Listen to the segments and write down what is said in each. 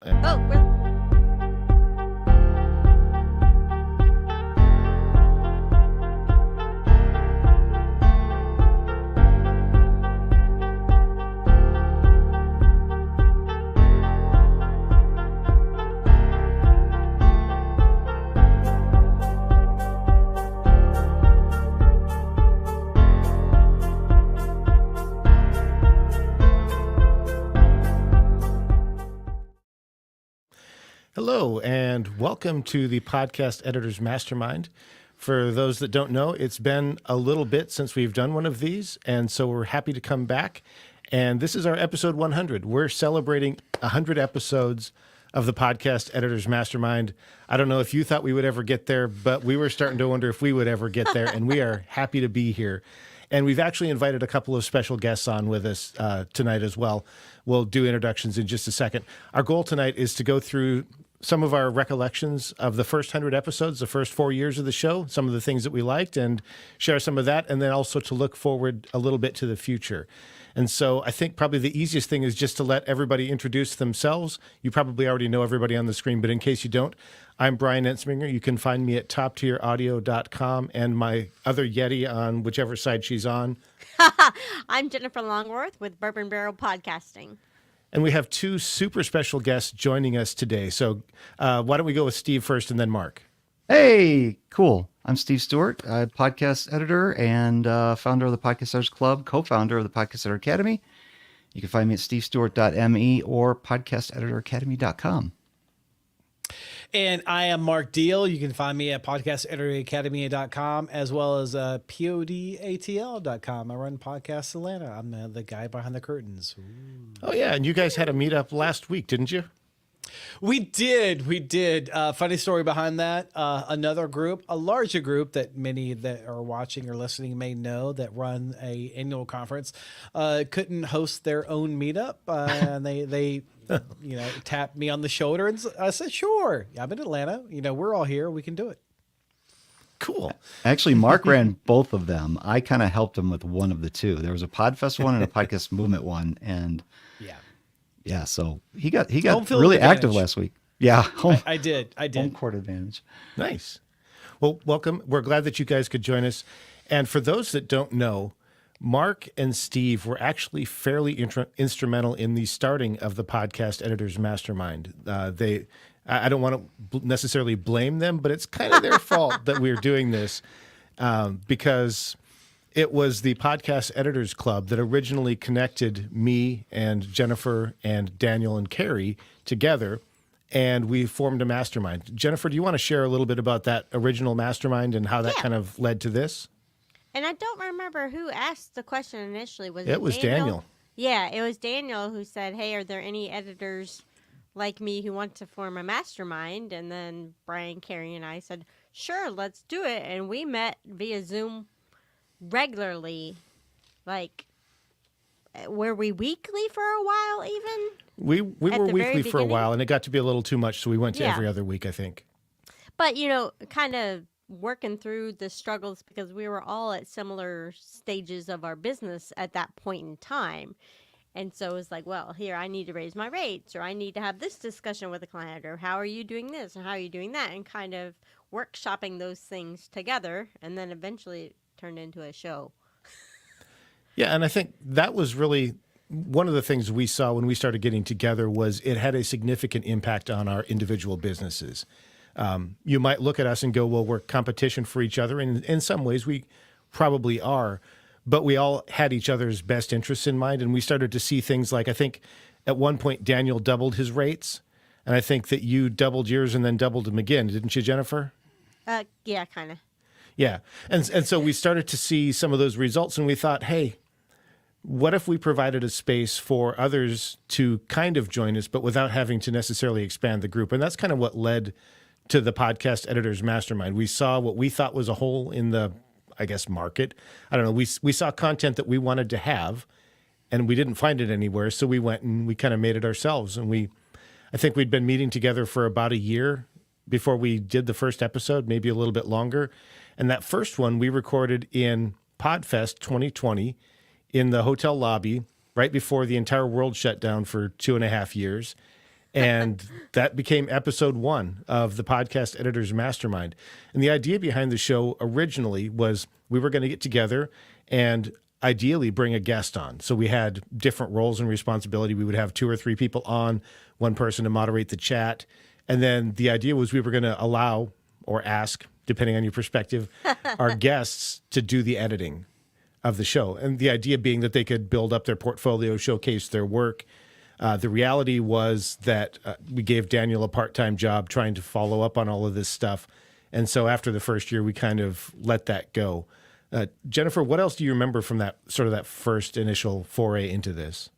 Oh, we're... Hello, and welcome to the Podcast Editors Mastermind. For those that don't know, it's been a little bit since we've done one of these, and so we're happy to come back. And this is our episode 100. We're celebrating 100 episodes of the Podcast Editors Mastermind. I don't know if you thought we would ever get there, but we were starting to wonder if we would ever get there, and we are happy to be here. And we've actually invited a couple of special guests on with us tonight as well. We'll do introductions in just a second. Our goal tonight is to go through some of our recollections of the first 100 episodes, the first 4 years of the show, some of the things that we liked, and share some of that, and then also to look forward a little bit to the future. And so I think probably the easiest thing is just to let everybody introduce themselves. You probably already know everybody on the screen, but in case you don't, I'm Bryan Ensminger. You can find me at toptieraudio.com and my other Yeti on whichever side she's on. I'm Jennifer Longworth with Bourbon Barrel Podcasting. And we have two super special guests joining us today. So why don't we go with Steve first and then Mark? Hey, cool. I'm Steve Stewart, podcast editor and founder of the Podcast Editors Club, co-founder of the Podcast Editor Academy. You can find me at stevestewart.me or podcasteditoracademy.com. And I am Mark Deal. You can find me at podcasteditoracademy.com as well as podatl.com. I run Podcast Atlanta. I'm the guy behind the curtains. Ooh. Oh, yeah. And you guys had a meetup last week, didn't you? We did. Funny story behind that. Another group, a larger group that many that are watching or listening may know that run a annual conference, couldn't host their own meetup. And they tapped me on the shoulder and I said, sure, I'm in Atlanta. We're all here. We can do it. Cool. Actually, Mark ran both of them. I kind of helped him with one of the two. There was a Podfest one and a Podcast Movement one. And yeah, so he got really active last week. Yeah. I did. Home court advantage. Nice. Well, welcome. We're glad that you guys could join us. And for those that don't know, Mark and Steve were actually fairly instrumental in the starting of the Podcast Editors Mastermind. I don't want to necessarily blame them, but it's kind of their fault that we're doing this because it was the Podcast Editors Club that originally connected me and Jennifer and Daniel and Carrie together, and we formed a mastermind. Jennifer, do you want to share a little bit about that original mastermind and how that kind of led to this? And I don't remember who asked the question initially. It was Daniel. Yeah, it was Daniel who said, hey, are there any editors like me who want to form a mastermind? And then Bryan, Carrie, and I said, sure, let's do it. And we met via Zoom regularly. Like, were we weekly for a while even? We were weekly for a while, and it got to be a little too much, so we went to every other week, I think. But, kind of working through the struggles because we were all at similar stages of our business at that point in time. And so it was like, well, here, I need to raise my rates, or I need to have this discussion with a client, or how are you doing this, and how are you doing that, and kind of workshopping those things together. And then eventually it turned into a show. Yeah, and I think that was really one of the things we saw when we started getting together was it had a significant impact on our individual businesses. You might look at us and go, well, we're competition for each other. And in some ways we probably are, but we all had each other's best interests in mind. And we started to see things like, I think at one point, Daniel doubled his rates. And I think that you doubled yours and then doubled them again. Didn't you, Jennifer? Yeah, kind of. Yeah. And so we started to see some of those results and we thought, hey, what if we provided a space for others to kind of join us, but without having to necessarily expand the group? And that's kind of what led to the Podcast Editors Mastermind. We saw what we thought was a hole in the, I guess, market. I don't know. We saw content that we wanted to have, and we didn't find it anywhere. So we went and we kind of made it ourselves. And I think we'd been meeting together for about a year before we did the first episode, maybe a little bit longer. And that first one we recorded in Podfest 2020 in the hotel lobby right before the entire world shut down for 2.5 years. And that became episode 1 of the Podcast Editors Mastermind. And the idea behind the show originally was we were going to get together and ideally bring a guest on. So we had different roles and responsibility. We would have 2 or 3 people on, one person to moderate the chat. And then the idea was we were going to allow or ask, depending on your perspective, our guests to do the editing of the show. And the idea being that they could build up their portfolio, showcase their work. The reality was that we gave Daniel a part-time job trying to follow up on all of this stuff. And so after the first year, we kind of let that go. Jennifer, what else do you remember from that first initial foray into this?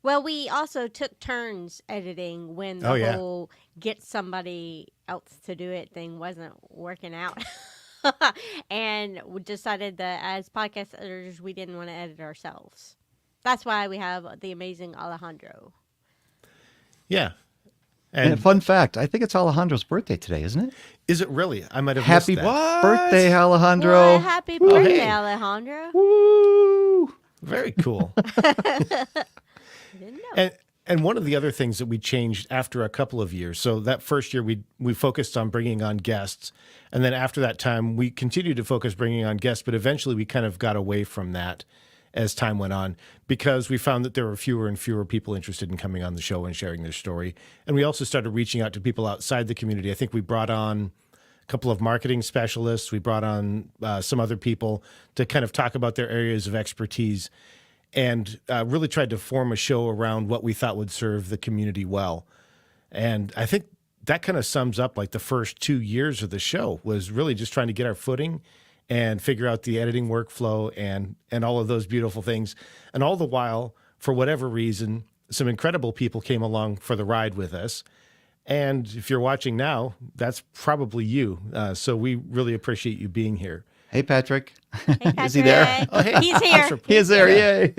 Well, we also took turns editing when the whole get somebody else to do it thing wasn't working out. And we decided that as podcast editors, we didn't want to edit ourselves. That's why we have the amazing Alejandro. Yeah. And a fun fact, I think it's Alejandro's birthday today, isn't it? Is it really? I might have Happy missed that. birthday, Alejandro. Well, happy birthday, hey. Alejandro. Woo! Very cool. I didn't know. And one of the other things that we changed after a couple of years, so that first year we focused on bringing on guests. And then after that time, we continued to focus bringing on guests, but eventually we kind of got away from that as time went on because we found that there were fewer and fewer people interested in coming on the show and sharing their story. And we also started reaching out to people outside the community. I think we brought on a couple of marketing specialists. We brought on some other people to kind of talk about their areas of expertise and really tried to form a show around what we thought would serve the community well. And I think that kind of sums up like the first 2 years of the show was really just trying to get our footing and figure out the editing workflow and all of those beautiful things. And all the while, for whatever reason, some incredible people came along for the ride with us. And if you're watching now, that's probably you. So we really appreciate you being here. Hey, Patrick. Hey, Patrick. Is he there? Oh, hey. He's here. He is there, yay.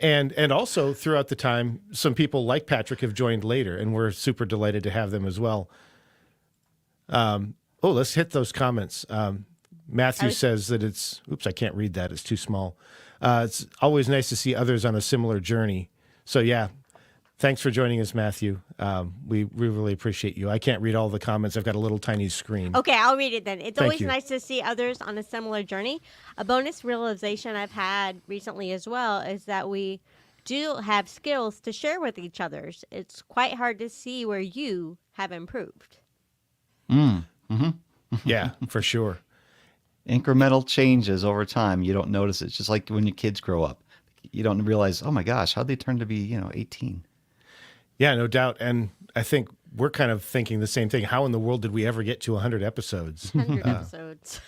And also throughout the time, some people like Patrick have joined later, and we're super delighted to have them as well. Let's hit those comments. Matthew says that oops, I can't read that. It's too small. It's always nice to see others on a similar journey. So yeah, thanks for joining us, Matthew. We really appreciate you. I can't read all the comments. I've got a little tiny screen. Okay, I'll read it then. It's Thank always you. nice to see others on a similar journey. A bonus realization I've had recently as well is that we do have skills to share with each other. It's quite hard to see where you have improved. Yeah, for sure. Incremental changes over time. You don't notice it. It's just like when your kids grow up. You don't realize, oh my gosh, how'd they turn to be, 18? Yeah, no doubt. And I think we're kind of thinking the same thing. How in the world did we ever get to 100 episodes? 100 episodes.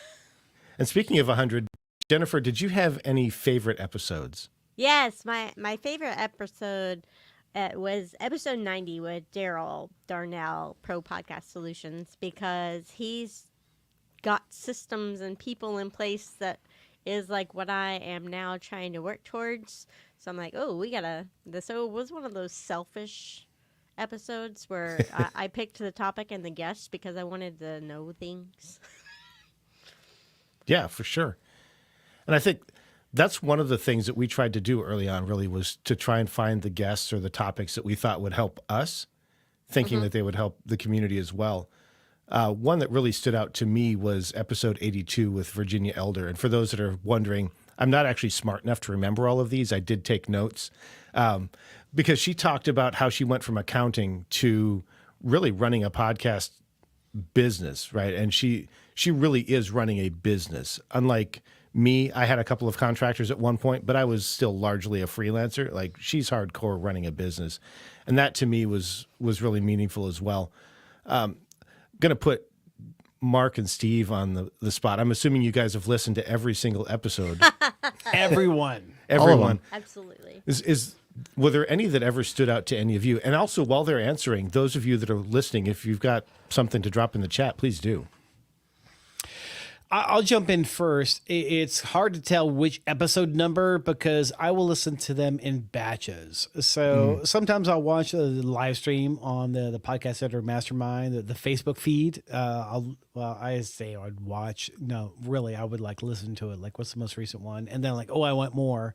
And speaking of 100, Jennifer, did you have any favorite episodes? Yes, my favorite episode was episode 90 with Daryl Darnell, Pro Podcast Solutions, because he's got systems and people in place that is like what I am now trying to work towards. So I'm like, oh, so it was one of those selfish episodes where I picked the topic and the guests because I wanted to know things. Yeah, for sure. And I think that's one of the things that we tried to do early on really was to try and find the guests or the topics that we thought would help us, thinking that they would help the community as well. One that really stood out to me was episode 82 with Virginia Elder. And for those that are wondering, I'm not actually smart enough to remember all of these. I did take notes because she talked about how she went from accounting to really running a podcast business, right? And she really is running a business. Unlike me, I had a couple of contractors at one point, but I was still largely a freelancer. Like she's hardcore running a business. And that to me was really meaningful as well. Going to put Mark and Steve on the spot. I'm assuming you guys have listened to every single episode. Everyone. Everyone. Absolutely. Were there any that ever stood out to any of you? And also, while they're answering, those of you that are listening, if you've got something to drop in the chat, please do. I'll jump in first. It's hard to tell which episode number because I will listen to them in batches. So sometimes I'll watch the live stream on the Podcast Editor Mastermind, the Facebook feed. I say I'd watch. No, really, I would like listen to it. Like, what's the most recent one? And then like, oh, I want more.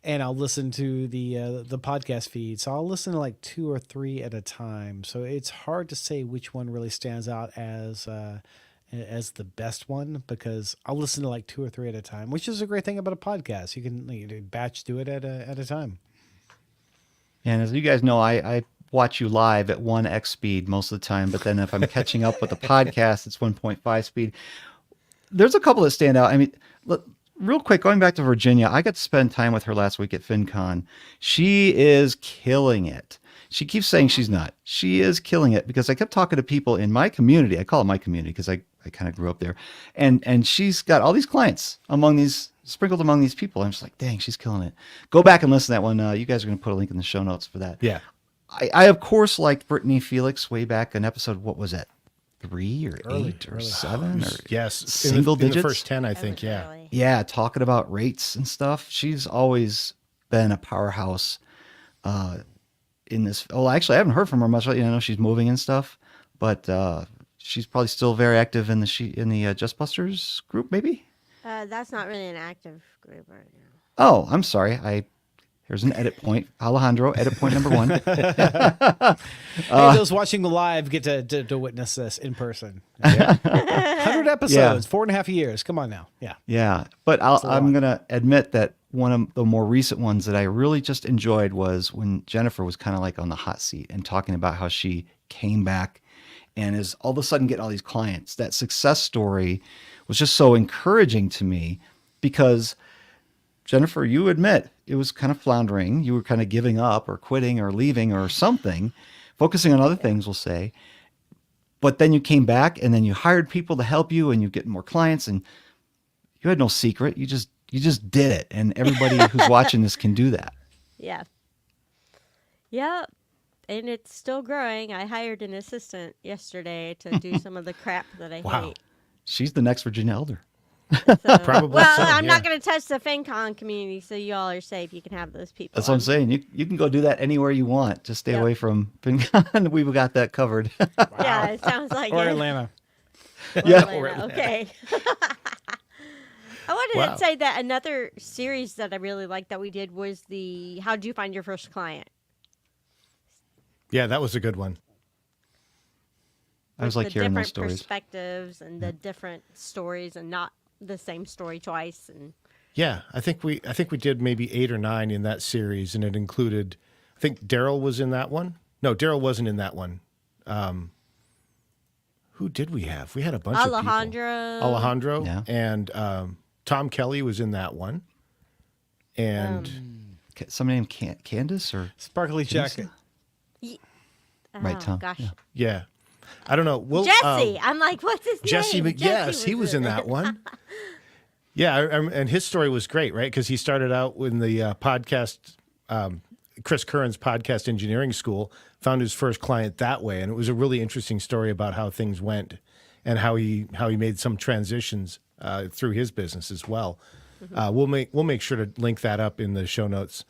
And I'll listen to the podcast feed. So I'll listen to like 2 or 3 at a time. So it's hard to say which one really stands out as the best one because I'll listen to like 2 or 3 at a time, which is a great thing about a podcast. You can batch do it at a time. And as you guys know, I watch you live at 1x speed most of the time, but then if I'm catching up with the podcast, it's 1.5 speed. There's a couple that stand out. I mean, look, real quick, going back to Virginia, I got to spend time with her last week at FinCon. She is killing it. She keeps saying she's not. She is killing it because I kept talking to people in my community. I call it my community because I kind of grew up there. And she's got all these clients sprinkled among these people. I'm just like, dang, she's killing it. Go back and listen to that one. You guys are going to put a link in the show notes for that. Yeah. I of course, liked Brittany Felix way back in episode, what was it? 3 or 8 or 7? Or Yes. single in digits? the first 10, I think. Yeah. Early. Yeah, talking about rates and stuff. She's always been a powerhouse in this. Oh, actually, I haven't heard from her much. I know she's moving and stuff, but she's probably still very active in the Just Busters group, maybe. That's not really an active group right now. Oh, I'm sorry. Here's an edit point. Alejandro, edit point number 1. Hey, those watching the live get to witness this in person. Yeah. 100 episodes, 4.5 years. Come on now. Yeah. Yeah, but I'm going to admit that one of the more recent ones that I really just enjoyed was when Jennifer was kind of like on the hot seat and talking about how she came back and is all of a sudden getting all these clients. That success story was just so encouraging to me because Jennifer, you admit it was kind of floundering. You were kind of giving up or quitting or leaving or something, focusing on other things, we'll say. But then you came back and then you hired people to help you and you get more clients and you had no secret. You just did it. And everybody who's watching this can do that. Yeah. Yep. And it's still growing. I hired an assistant yesterday to do some of the crap that I Wow. hate. She's the next Virginia Elder. So, Probably well, so, I'm yeah. not going to touch the FinCon community, so you all are safe. You can have those people. That's what I'm saying. You can go do that anywhere you want. Just stay Yep. away from FinCon. We've got that covered. Yeah, it sounds like Or it. Atlanta. Yeah. Atlanta. Okay. I wanted Wow. to say that another series that I really liked that we did was the How'd You Find Your First Client? Yeah, that was a good one. I was With like the hearing different those stories. perspectives and the different stories and not the same story twice. And Yeah, I think we did maybe 8 or 9 in that series, and it included. I think Daryl was in that one. No, Daryl wasn't in that one. Who did we have? We had a bunch of people. Alejandro, Yeah. and Tom Kelly was in that one, and Somebody named Candace or Sparkly jacket. Right, oh, Tom. gosh. Yeah. yeah, I don't know. We'll, Jesse. I'm like, what's his Jesse, name? yes, he was in that one. Yeah, and his story was great, right? Because he started out in the podcast, Chris Curran's podcast engineering school, found his first client that way, and it was a really interesting story about how things went and how he made some transitions through his business as well. Mm-hmm. We'll make sure to link that up in the show notes.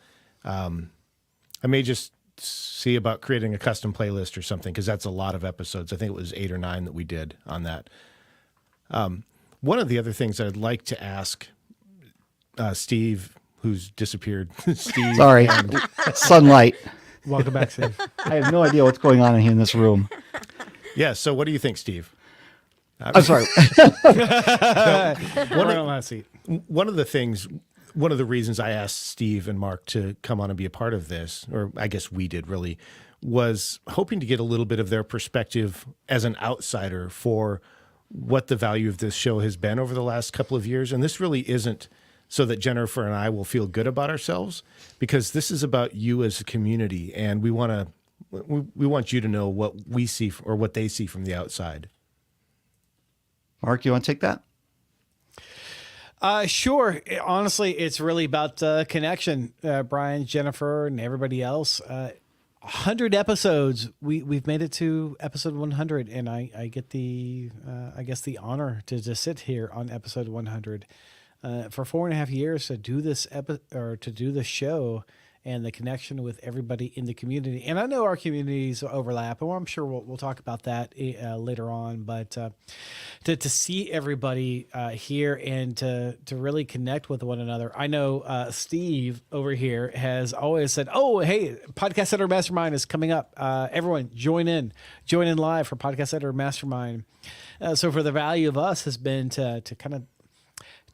I may just see about creating a custom playlist or something because that's a lot of episodes. I think it was 8 or 9 that we did on that. One of the other things I'd like to ask Steve, who's disappeared, Steve. Sorry. Sunlight. Welcome back, Steve. I have no idea what's going on in here in this room. Yeah. So, what do you think, Steve? I'm sorry. One on last seat. One of the reasons I asked Steve and Mark to come on and be a part of this, or I guess we did really, was hoping to get a little bit of their perspective as an outsider for what the value of this show has been over the last couple of years. And this really isn't so that Jennifer and I will feel good about ourselves, because this is about you as a community, and we want you to know what we see or what they see from the outside. Mark, you want to take that? Sure. Honestly, it's really about connection. Bryan, Jennifer, and everybody else. 100 episodes. We've made it to episode 100, and I get the I guess the honor to sit here on episode 100 for 4.5 years to do this to do the show and the connection with everybody in the community. And I know our communities overlap, and I'm sure we'll talk about that later on. But to see everybody here and to really connect with one another. I know Steve over here has always said, "Oh, hey, Podcast Editor Mastermind is coming up. Everyone, join in live for Podcast Editor Mastermind." So for the value of us has been to kind of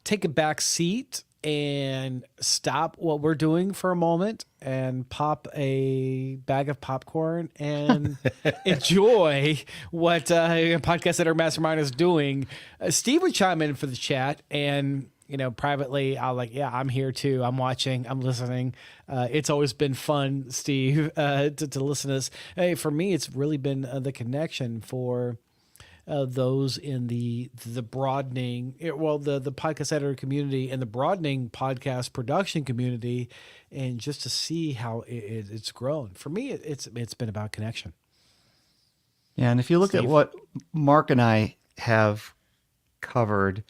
take a back seat and stop what we're doing for a moment and pop a bag of popcorn and enjoy what Podcast Editor Mastermind is doing. Steve would chime in for the chat, and privately, I'll yeah, I'm here too. I'm watching. I'm listening. It's always been fun, Steve, to listen to this. Hey, for me, it's really been the connection for those in the broadening, the podcast editor community and the broadening podcast production community, and just to see how it's grown. For me, it's been about connection. Yeah, and if you look Steve? at what Mark and I have covered,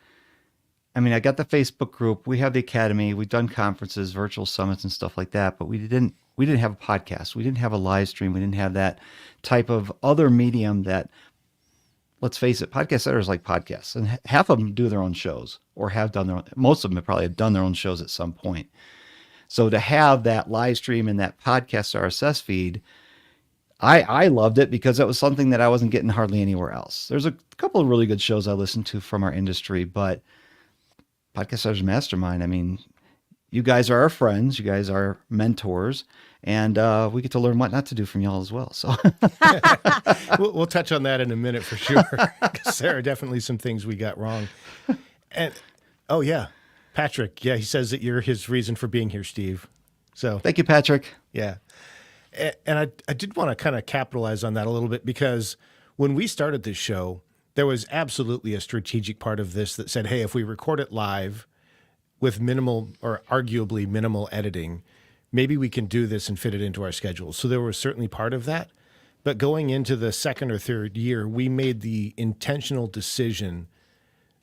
I mean, I got the Facebook group, we have the academy, we've done conferences, virtual summits and stuff like that, but we didn't have a podcast, we didn't have a live stream, we didn't have that type of other medium that, let's face it, podcast editors like podcasts, and half of them do their own shows or have done their own. Most of them have probably done their own shows at some point. So to have that live stream and that podcast RSS feed, I loved it because it was something that I wasn't getting hardly anywhere else. There's a couple of really good shows I listened to from our industry, but Podcast Editors Mastermind, I mean, you guys are our friends, you guys are mentors, and we get to learn what not to do from y'all as well. So We'll touch on that in a minute for sure. 'Cause there are definitely some things we got wrong. And oh yeah, Patrick. Yeah, he says that you're his reason for being here, Steve. So thank you, Patrick. yeah, and I did want to kind of capitalize on that a little bit, because when we started this show, there was absolutely a strategic part of this that said, hey, if we record it live with minimal or arguably minimal editing, maybe we can do this and fit it into our schedule. So there was certainly part of that. But going into the second or third year, we made the intentional decision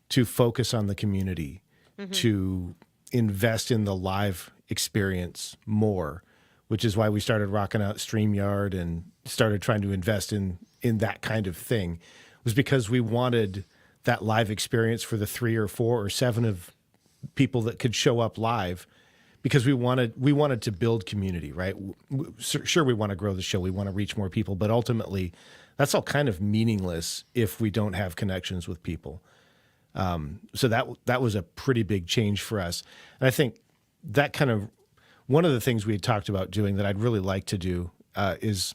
to focus on the community, to invest in the live experience more, which is why we started rocking out StreamYard and started trying to invest in that kind of thing, was because we wanted that live experience for the 3 or 4 or 7 of people that could show up live, because we wanted to build community, right? Sure, we want to grow the show, we want to reach more people, but ultimately that's all kind of meaningless if we don't have connections with people. So that was a pretty big change for us. And I think that kind of, one of the things we had talked about doing that I'd really like to do is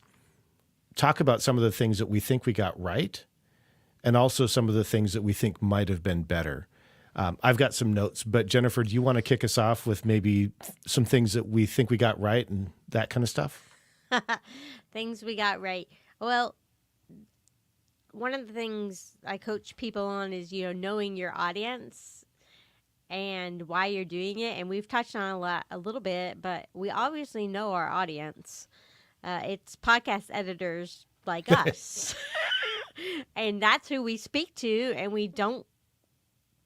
talk about some of the things that we think we got right, and also some of the things that we think might have been better. I've got some notes, but Jennifer, do you want to kick us off with maybe some things that we think we got right and that kind of stuff? Things we got right. Well, one of the things I coach people on is, knowing your audience and why you're doing it. And we've touched on a little bit, but we obviously know our audience. It's podcast editors like us. And that's who we speak to, and we don't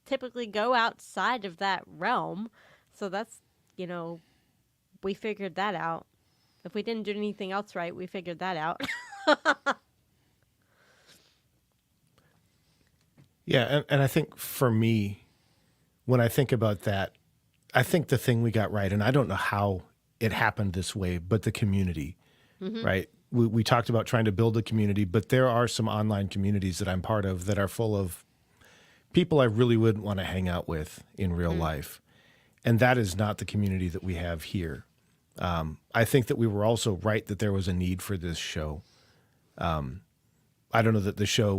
typically go outside of that realm. So that's, we figured that out. If we didn't do anything else right, we figured that out. Yeah, and I think for me, when I think about that, I think the thing we got right, and I don't know how it happened this way, but the community, right? We talked about trying to build a community, but there are some online communities that I'm part of that are full of people I really wouldn't want to hang out with in real life. And that is not the community that we have here. I think that we were also right that there was a need for this show. I don't know that the show,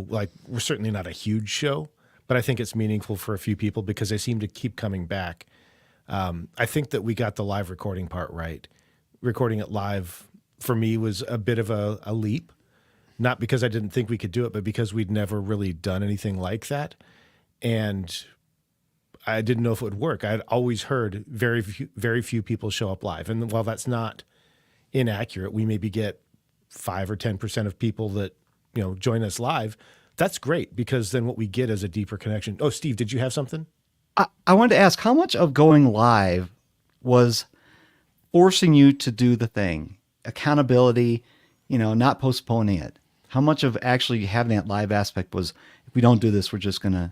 we're certainly not a huge show, but I think it's meaningful for a few people because they seem to keep coming back. I think that we got the live recording part right. Recording it live for me was a bit of a leap, not because I didn't think we could do it, but because we'd never really done anything like that. And I didn't know if it would work. I'd always heard very few people show up live. And while that's not inaccurate, we maybe get 5 or 10% of people that, join us live, that's great, because then what we get is a deeper connection. Oh, Steve, did you have something? I wanted to ask, how much of going live was forcing you to do the thing? Accountability, not postponing it. How much of actually having that live aspect was, if we don't do this, we're just going to...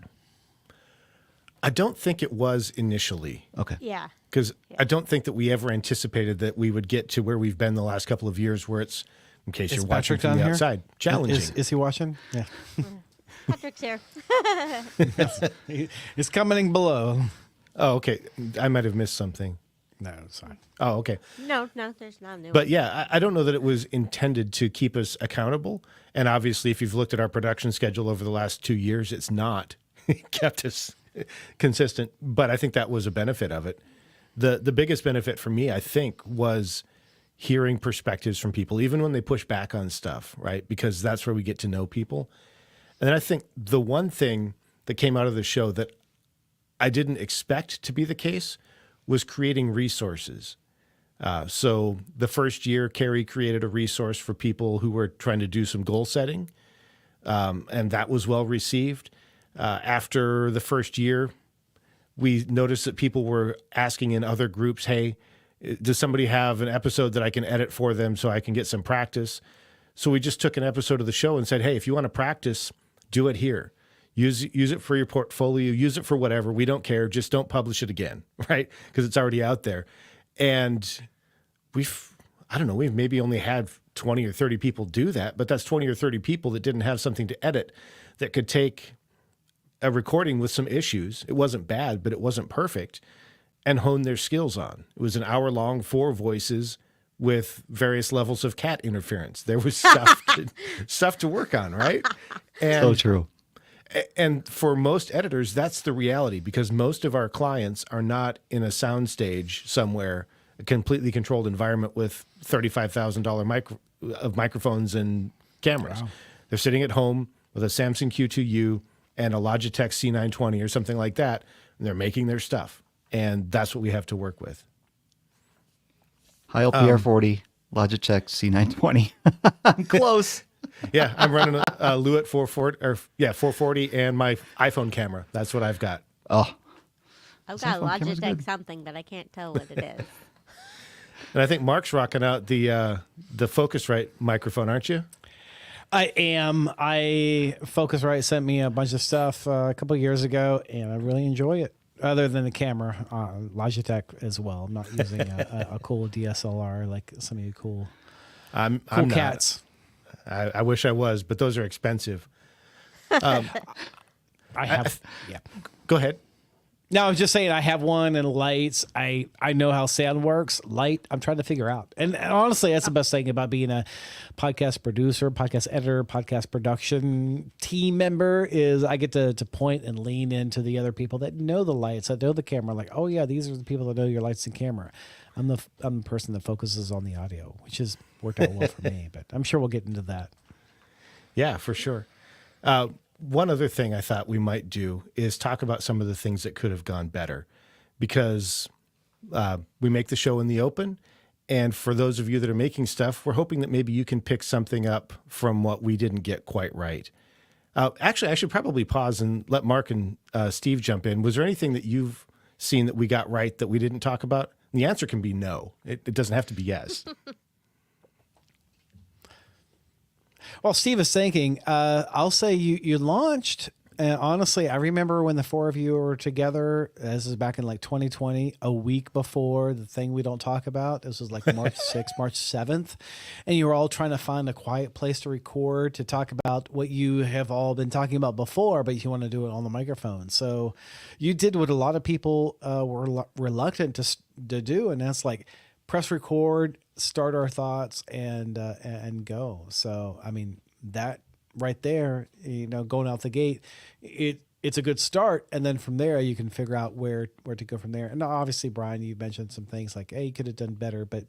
I don't think it was initially. Okay. Yeah. Because I don't think that we ever anticipated that we would get to where we've been the last couple of years, where it's, in case you're watching Patrick from down the here? outside, challenging. Is he watching? Yeah. Patrick's here. He's coming below. Oh, okay. I might have missed something. No, it's fine. Oh, okay. No, there's not a new But yeah, I don't know that it was intended to keep us accountable. And obviously, if you've looked at our production schedule over the last 2 years, it's not kept us consistent. But I think that was a benefit of it. The biggest benefit for me, I think, was hearing perspectives from people, even when they push back on stuff, right? Because that's where we get to know people. And then I think the one thing that came out of the show that I didn't expect to be the case was creating resources. So the first year, Carrie created a resource for people who were trying to do some goal setting, and that was well received. After the first year, we noticed that people were asking in other groups, hey, does somebody have an episode that I can edit for them so I can get some practice? So we just took an episode of the show and said, hey, if you want to practice, do it here. Use it for your portfolio. Use it for whatever. We don't care. Just don't publish it again, right? Because it's already out there. And we've maybe only had 20 or 30 people do that, but that's 20 or 30 people that didn't have something to edit that could take a recording with some issues. It wasn't bad, but it wasn't perfect, and hone their skills on. It was an hour long, 4 voices with various levels of cat interference. There was stuff to work on, right? And So true. And for most editors, that's the reality, because most of our clients are not in a soundstage somewhere, a completely controlled environment with $35,000 of microphones and cameras. Wow. They're sitting at home with a Samsung Q2U and a Logitech C920 or something like that, and they're making their stuff. And that's what we have to work with. High LPR40, Logitech C920. I'm close. Yeah, I'm running a Lewitt 440 and my iPhone camera. That's what I've got. Oh, I've got a iPhone camera's Logitech good. something, but I can't tell what it is. And I think Mark's rocking out the Focusrite microphone, aren't you? I am. Focusrite sent me a bunch of stuff a couple of years ago, and I really enjoy it. Other than the camera, Logitech as well. I'm not using a cool DSLR like some of you cool I'm cats. I wish I was, but those are expensive. I have. Yeah. Go ahead. No, I was just saying I have one, and lights. I know how sound works. Light, I'm trying to figure out. And honestly, that's the best thing about being a podcast producer, podcast editor, podcast production team member is I get to point and lean into the other people that know the lights, that know the camera. Like, oh yeah, these are the people that know your lights and camera. I'm the person that focuses on the audio, which has worked out well for me. But I'm sure we'll get into that. Yeah, for sure. One other thing I thought we might do is talk about some of the things that could have gone better, because we make the show in the open. And for those of you that are making stuff, we're hoping that maybe you can pick something up from what we didn't get quite right. Actually, I should probably pause and let Mark and Steve jump in. Was there anything that you've seen that we got right that we didn't talk about? And the answer can be no. It doesn't have to be yes. Well, Steve is thinking, I'll say you launched. And honestly, I remember when the 4 of you were together, this is back in like 2020, a week before the thing we don't talk about. This was like March 6th, March 7th. And you were all trying to find a quiet place to record, to talk about what you have all been talking about before, but you want to do it on the microphone. So you did what a lot of people were reluctant to do. And that's like press record, start our thoughts, and go. So, I mean, that right there, going out the gate, it's a good start. And then from there, you can figure out where to go from there. And obviously, Bryan, you mentioned some things like, hey, you could have done better. But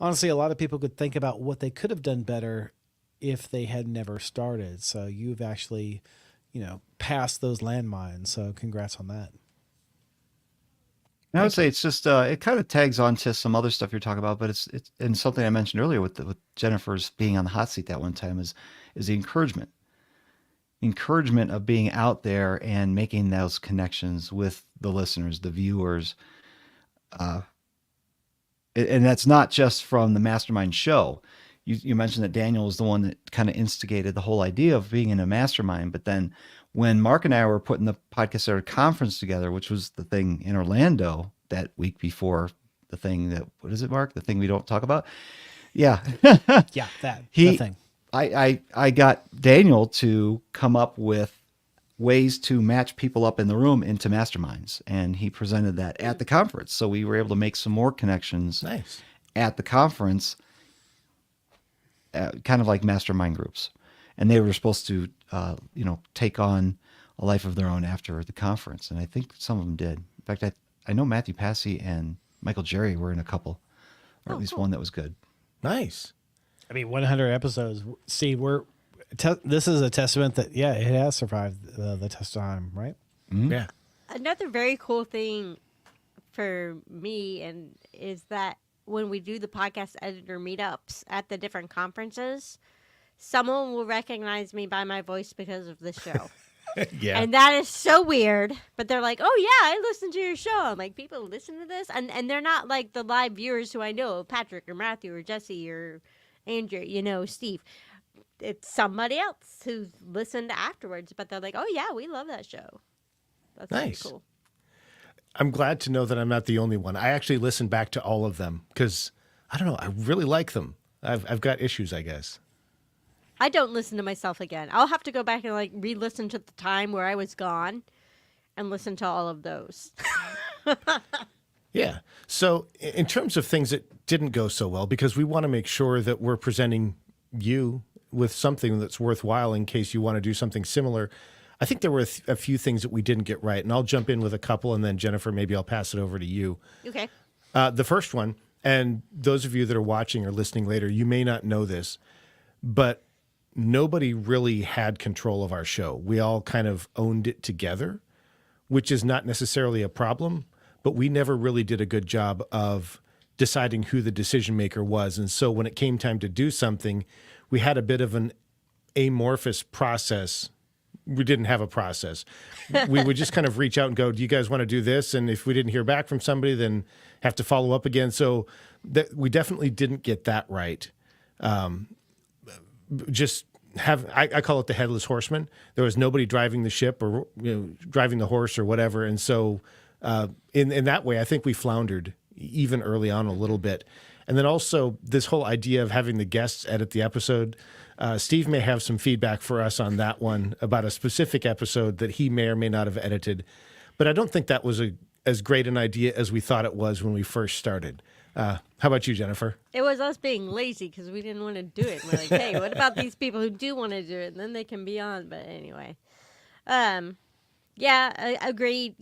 honestly, a lot of people could think about what they could have done better if they had never started. So you've actually, passed those landmines. So congrats on that. And I would say it's just it kind of tags on to some other stuff you're talking about, but it's and something I mentioned earlier with Jennifer's being on the hot seat that one time is the encouragement of being out there and making those connections with the listeners, the viewers, and that's not just from the mastermind show. You mentioned that Daniel was the one that kind of instigated the whole idea of being in a mastermind. But then when Mark and I were putting the Podcast Editor Conference together, which was the thing in Orlando that week before the thing that, what is it, Mark? The thing we don't talk about? Yeah. Yeah, that He- the thing. I got Daniel to come up with ways to match people up in the room into masterminds. And he presented that at the conference. So we were able to make some more connections Nice. at the conference, kind of like mastermind groups. And they were supposed to, take on a life of their own after the conference. And I think some of them did. In fact, I know Matthew Passy and Michael Jerry were in a couple, or at least one that was good. Nice. I mean, 100 episodes. See, this is a testament that, yeah, it has survived the test of time, right? Yeah. Another very cool thing for me is that when we do the podcast editor meetups at the different conferences, someone will recognize me by my voice because of the show. Yeah. And that is so weird. But they're like, oh, yeah, I listened to your show. I'm like, people listen to this? And they're not like the live viewers who I know, Patrick or Matthew or Jesse or Andrew, Steve. It's somebody else who's listened afterwards. But they're like, oh, yeah, we love that show. That's Nice. pretty cool. I'm glad to know that I'm not the only one. I actually listened back to all of them because, I don't know, I really like them. I've got issues, I guess. I don't listen to myself again. I'll have to go back and like re-listen to the time where I was gone and listen to all of those. Yeah. So in terms of things that didn't go so well, because we want to make sure that we're presenting you with something that's worthwhile in case you want to do something similar, I think there were a few things that we didn't get right. And I'll jump in with a couple, and then Jennifer, maybe I'll pass it over to you. Okay. The first one, and those of you that are watching or listening later, you may not know this, but nobody really had control of our show. We all kind of owned it together, which is not necessarily a problem, but we never really did a good job of deciding who the decision maker was. And so when it came time to do something, we had a bit of an amorphous process. We didn't have a process. We would just kind of reach out and go, do you guys want to do this? And if we didn't hear back from somebody, then have to follow up again. So we definitely didn't get that right. I call it the headless horseman. There was nobody driving the ship or driving the horse or whatever. And so in that way, I think we floundered even early on a little bit. And then also this whole idea of having the guests edit the episode. Steve may have some feedback for us on that one about a specific episode that he may or may not have edited. But I don't think that was as great an idea as we thought it was when we first started. How about you, Jennifer? It was us being lazy because we didn't want to do it. We're like, hey, what about these people who do want to do it? And then they can be on. But anyway, yeah, I agree.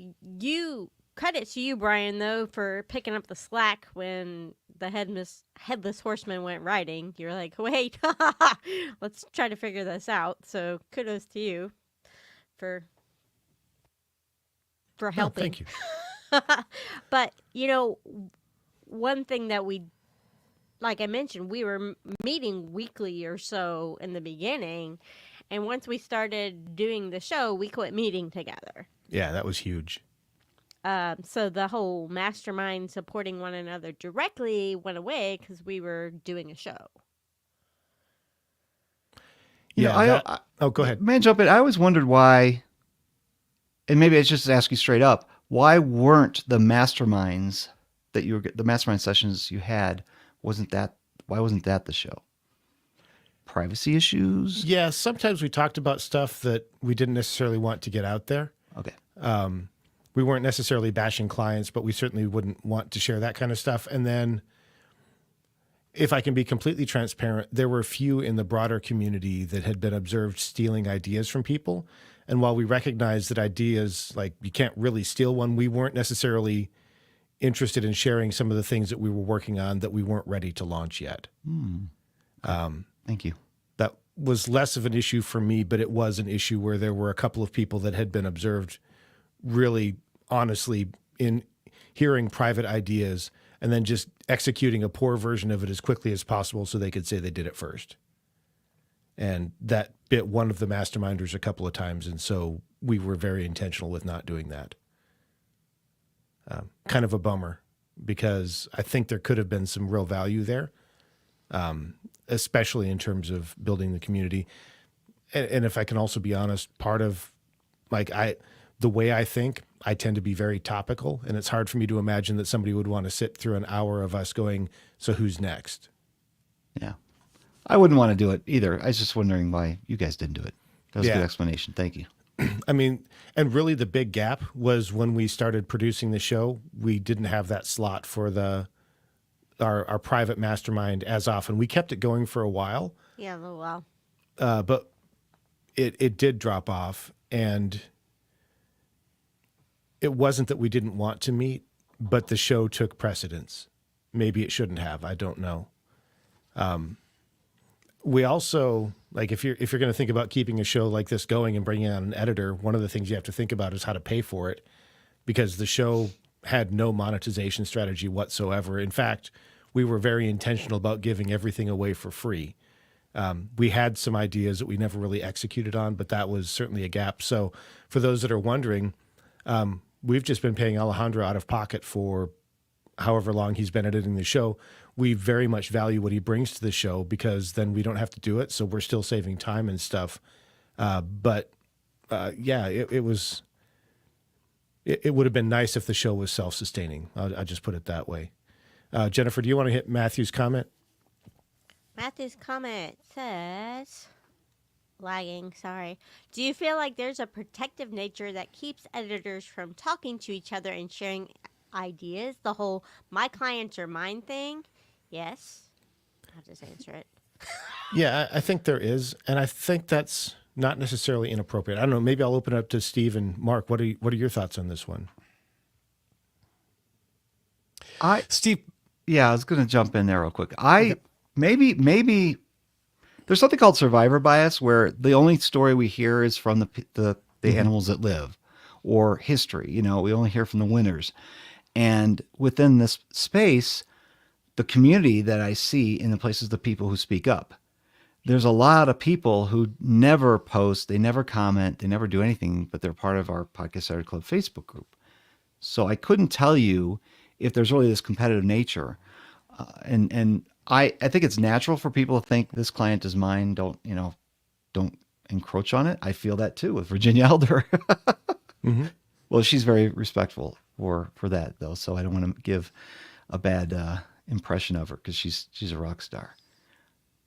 Credit to you, Bryan, though, for picking up the slack when the headless horseman went riding. You're like, wait, let's try to figure this out. So kudos to you for helping. Thank you. But, one thing that like I mentioned, we were meeting weekly or so in the beginning. And once we started doing the show, we quit meeting together. Yeah, that was huge. So the whole mastermind supporting one another directly went away because we were doing a show. Yeah. Go ahead. Man, jump in. I always wondered why, and maybe it's just to ask you straight up, why weren't the masterminds the mastermind sessions you had, why wasn't that the show? Privacy issues? Yeah, sometimes we talked about stuff that we didn't necessarily want to get out there. Okay. We weren't necessarily bashing clients, but we certainly wouldn't want to share that kind of stuff. And then, if I can be completely transparent, there were a few in the broader community that had been observed stealing ideas from people. And while we recognize that ideas, like you can't really steal one, we weren't necessarily interested in sharing some of the things that we were working on that we weren't ready to launch yet. Thank you. That was less of an issue for me, but it was an issue where there were a couple of people that had been observed really honestly hearing private ideas and then just executing a poor version of it as quickly as possible so they could say they did it first. And that bit one of the masterminders a couple of times. And so we were very intentional with not doing that. Kind of a bummer, because I think there could have been some real value there, especially in terms of building the community. And if I can also be honest, part of the way I think, I tend to be very topical, and it's hard for me to imagine that somebody would want to sit through an hour of us going, so who's next? Yeah. I wouldn't want to do it either. I was just wondering why you guys didn't do it. That was a Yeah. good explanation. Thank you. I mean, and really the big gap was when we started producing the show, we didn't have that slot for our private mastermind as often. We kept it going for a while, Yeah, a little while. but it did drop off, and it wasn't that we didn't want to meet, but the show took precedence. Maybe it shouldn't have. I don't know. We also, like, if you're going to think about keeping a show like this going and bringing on an editor, one of the things you have to think about is how to pay for it, because the show had no monetization strategy whatsoever. In fact, we were very intentional about giving everything away for free. We had some ideas that we never really executed on, but that was certainly a gap. So for those that are wondering, we've just been paying Alejandro out of pocket for however long he's been editing the show. We very much value what he brings to the show, because then we don't have to do it. So we're still saving time and stuff. But it would have been nice if the show was self-sustaining. I'll just put it that way. Jennifer, do you want to hit Matthew's comment? Matthew's comment says, lagging, sorry. Do you feel like there's a protective nature that keeps editors from talking to each other and sharing ideas? The whole my clients are mine thing? Yes. I'll just answer it. Yeah, I think there is. And I think that's not necessarily inappropriate. I don't know. Maybe I'll open it up to Steve and Mark. What are your thoughts on this one? Steve, Yeah, I was going to jump in there real quick. Maybe there's something called survivor bias, where the only story we hear is from the animals that live, or history. You know, we only hear from the winners. And within this space, the community that I see in the places, the people who speak up, there's a lot of people who never post, they never comment, they never do anything, but they're part of our Podcast Editors Club Facebook group. So I couldn't tell you if there's really this competitive nature. And I think it's natural for people to think this client is mine. Don't encroach on it. I feel that too with Virginia Elder. Mm-hmm. Well, she's very respectful for that though. So I don't want to give a bad impression of her, because she's a rock star.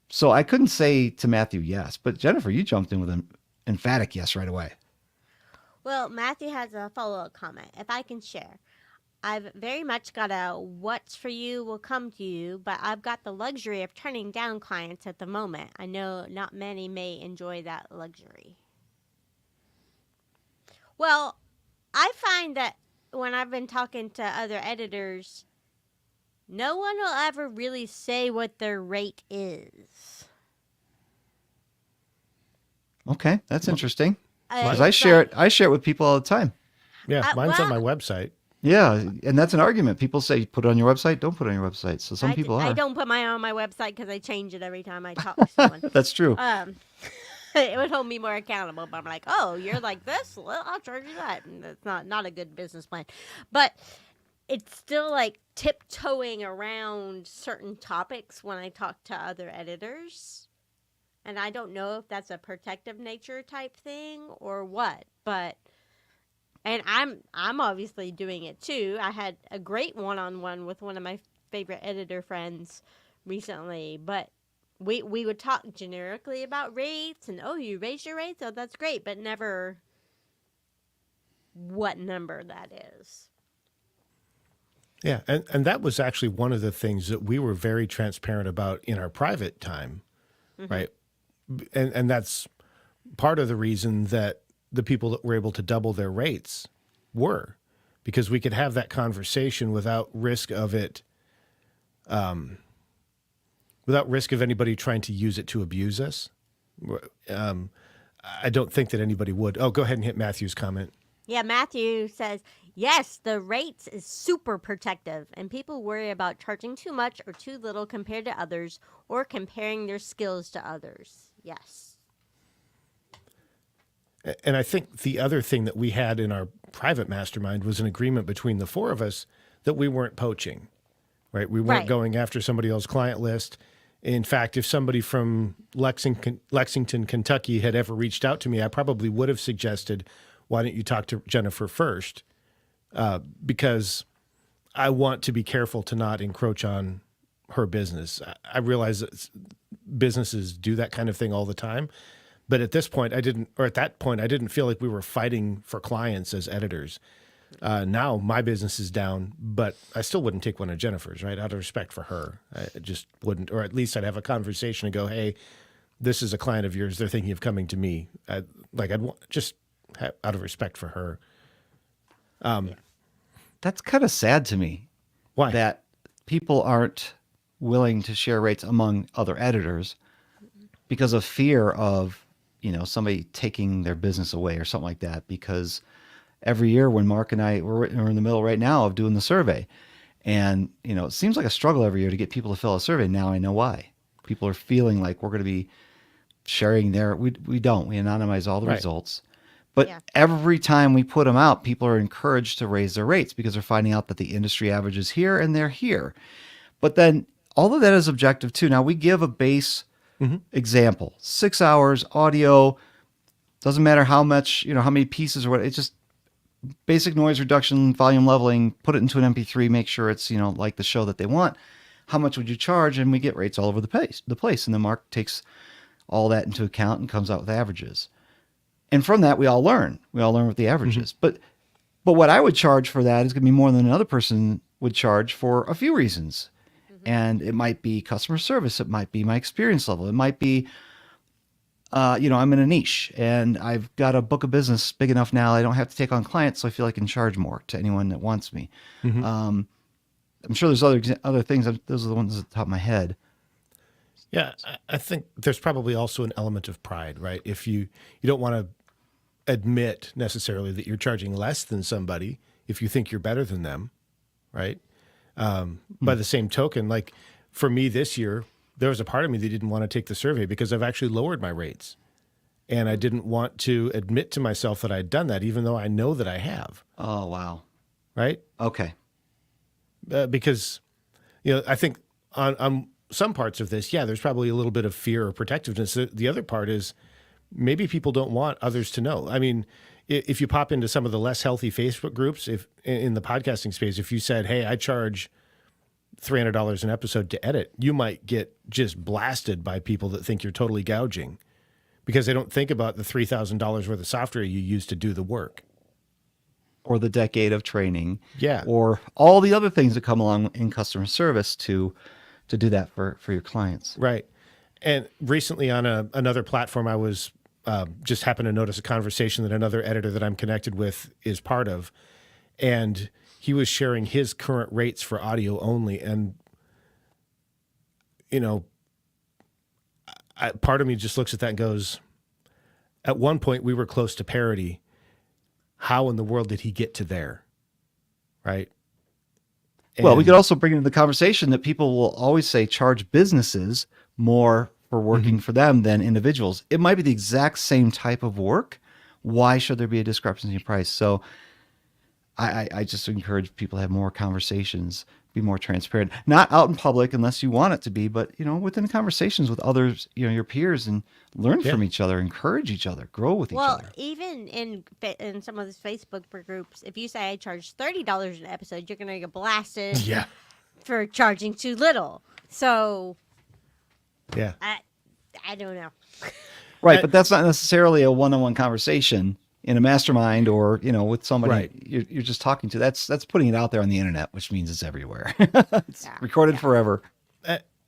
So I couldn't say to Matthew yes, but Jennifer, you jumped in with an emphatic yes right away. Well, Matthew has a follow-up comment. If I can share. I've very much got a what's for you will come to you, but I've got the luxury of turning down clients at the moment. I know not many may enjoy that luxury. Well, I find that when I've been talking to other editors, no one will ever really say what their rate is. Okay, that's interesting. Because It's I share it with people all the time. Yeah, mine's on my well- website. Yeah, and that's an argument. People say, put it on your website, don't put it on your website. So some people are. I don't put mine on my website because I change it every time I talk to someone. That's true. It would hold me more accountable. But I'm like, oh, you're like this? Well, I'll charge you that. And that's not a good business plan. But it's still like tiptoeing around certain topics when I talk to other editors. And I don't know if that's a protective nature type thing or what. But and I'm obviously doing it too. I had a great one-on-one with one of my favorite editor friends recently, but we would talk generically about rates and, oh, you raised your rates? Oh, that's great, but never what number that is. Yeah, and that was actually one of the things that we were very transparent about in our private time, right? And that's part of the reason that the people that were able to double their rates were, because we could have that conversation without risk of it, without risk of anybody trying to use it to abuse us. I don't think that anybody would. Oh, go ahead and hit Matthew's comment. Yeah, Matthew says, yes, the rates is super protective, and people worry about charging too much or too little compared to others or comparing their skills to others. Yes. And I think the other thing that we had in our private mastermind was an agreement between the four of us that we weren't poaching, right? We weren't Right. going after somebody else's client list. In fact, if somebody from Lexington, Kentucky had ever reached out to me, I probably would have suggested, why don't you talk to Jennifer first? Because I want to be careful to not encroach on her business. I realize that businesses do that kind of thing all the time. But at that point, I didn't feel like we were fighting for clients as editors. Now my business is down, but I still wouldn't take one of Jennifer's, right? Out of respect for her. I just wouldn't, or at least I'd have a conversation and go, hey, this is a client of yours. They're thinking of coming to me. Just out of respect for her. That's kind of sad to me. Why? That people aren't willing to share rates among other editors because of fear of, somebody taking their business away or something like that. Because every year when Mark and I, we're in the middle right now of doing the survey, and, it seems like a struggle every year to get people to fill a survey. Now I know why. People are feeling like we're going to be sharing we don't. We anonymize all the Right. results. But Yeah. every time we put them out, people are encouraged to raise their rates because they're finding out that the industry average is here and they're here. But then all of that is objective too. Now we give a base example, 6 hours audio, doesn't matter how much, how many pieces or what, it's just basic noise reduction, volume leveling, put it into an MP3, make sure it's, like the show that they want. How much would you charge? And we get rates all over the place. And then Mark takes all that into account and comes out with averages. And from that, we all learn. We all learn what the average is. But what I would charge for that is going to be more than another person would charge for a few reasons. And it might be customer service. It might be my experience level. It might be, I'm in a niche and I've got a book of business big enough now. I don't have to take on clients, so I feel I can charge more to anyone that wants me. I'm sure there's other things. Those are the ones at the top of my head. Yeah, I think there's probably also an element of pride, right? If you don't want to admit necessarily that you're charging less than somebody, if you think you're better than them, right? By the same token, like for me this year, there was a part of me that didn't want to take the survey because I've actually lowered my rates. And I didn't want to admit to myself that I'd done that, even though I know that I have. Oh, wow. Right? Okay. Because, I think on some parts of this, yeah, there's probably a little bit of fear or protectiveness. The other part is maybe people don't want others to know. I mean, if you pop into some of the less healthy Facebook groups, if in the podcasting space, if you said, hey, I charge $300 an episode to edit, you might get just blasted by people that think you're totally gouging because they don't think about the $3,000 worth of software you use to do the work. Or the decade of training. Yeah. Or all the other things that come along in customer service to do that for your clients. Right. And recently on another platform, I was just happened to notice a conversation that another editor that I'm connected with is part of. And he was sharing his current rates for audio only. And, part of me just looks at that and goes, at one point we were close to parity. How in the world did he get to there? Right. Well, we And- could also bring into the conversation that people will always say charge businesses more for working for them than individuals. It might be the exact same type of work. Why should there be a discrepancy in price? So I just encourage people to have more conversations, be more transparent, not out in public unless you want it to be, but within conversations with others, your peers, and learn from each other, encourage each other, grow with each Well, other. even in some of these Facebook groups, if you say I charge $30 an episode, you're going to get blasted Yeah. for charging too little. So Yeah. I don't know. Right, but that's not necessarily a one-on-one conversation in a mastermind or with somebody Right. you're just talking to. That's putting it out there on the internet, which means it's everywhere. It's Yeah, recorded forever.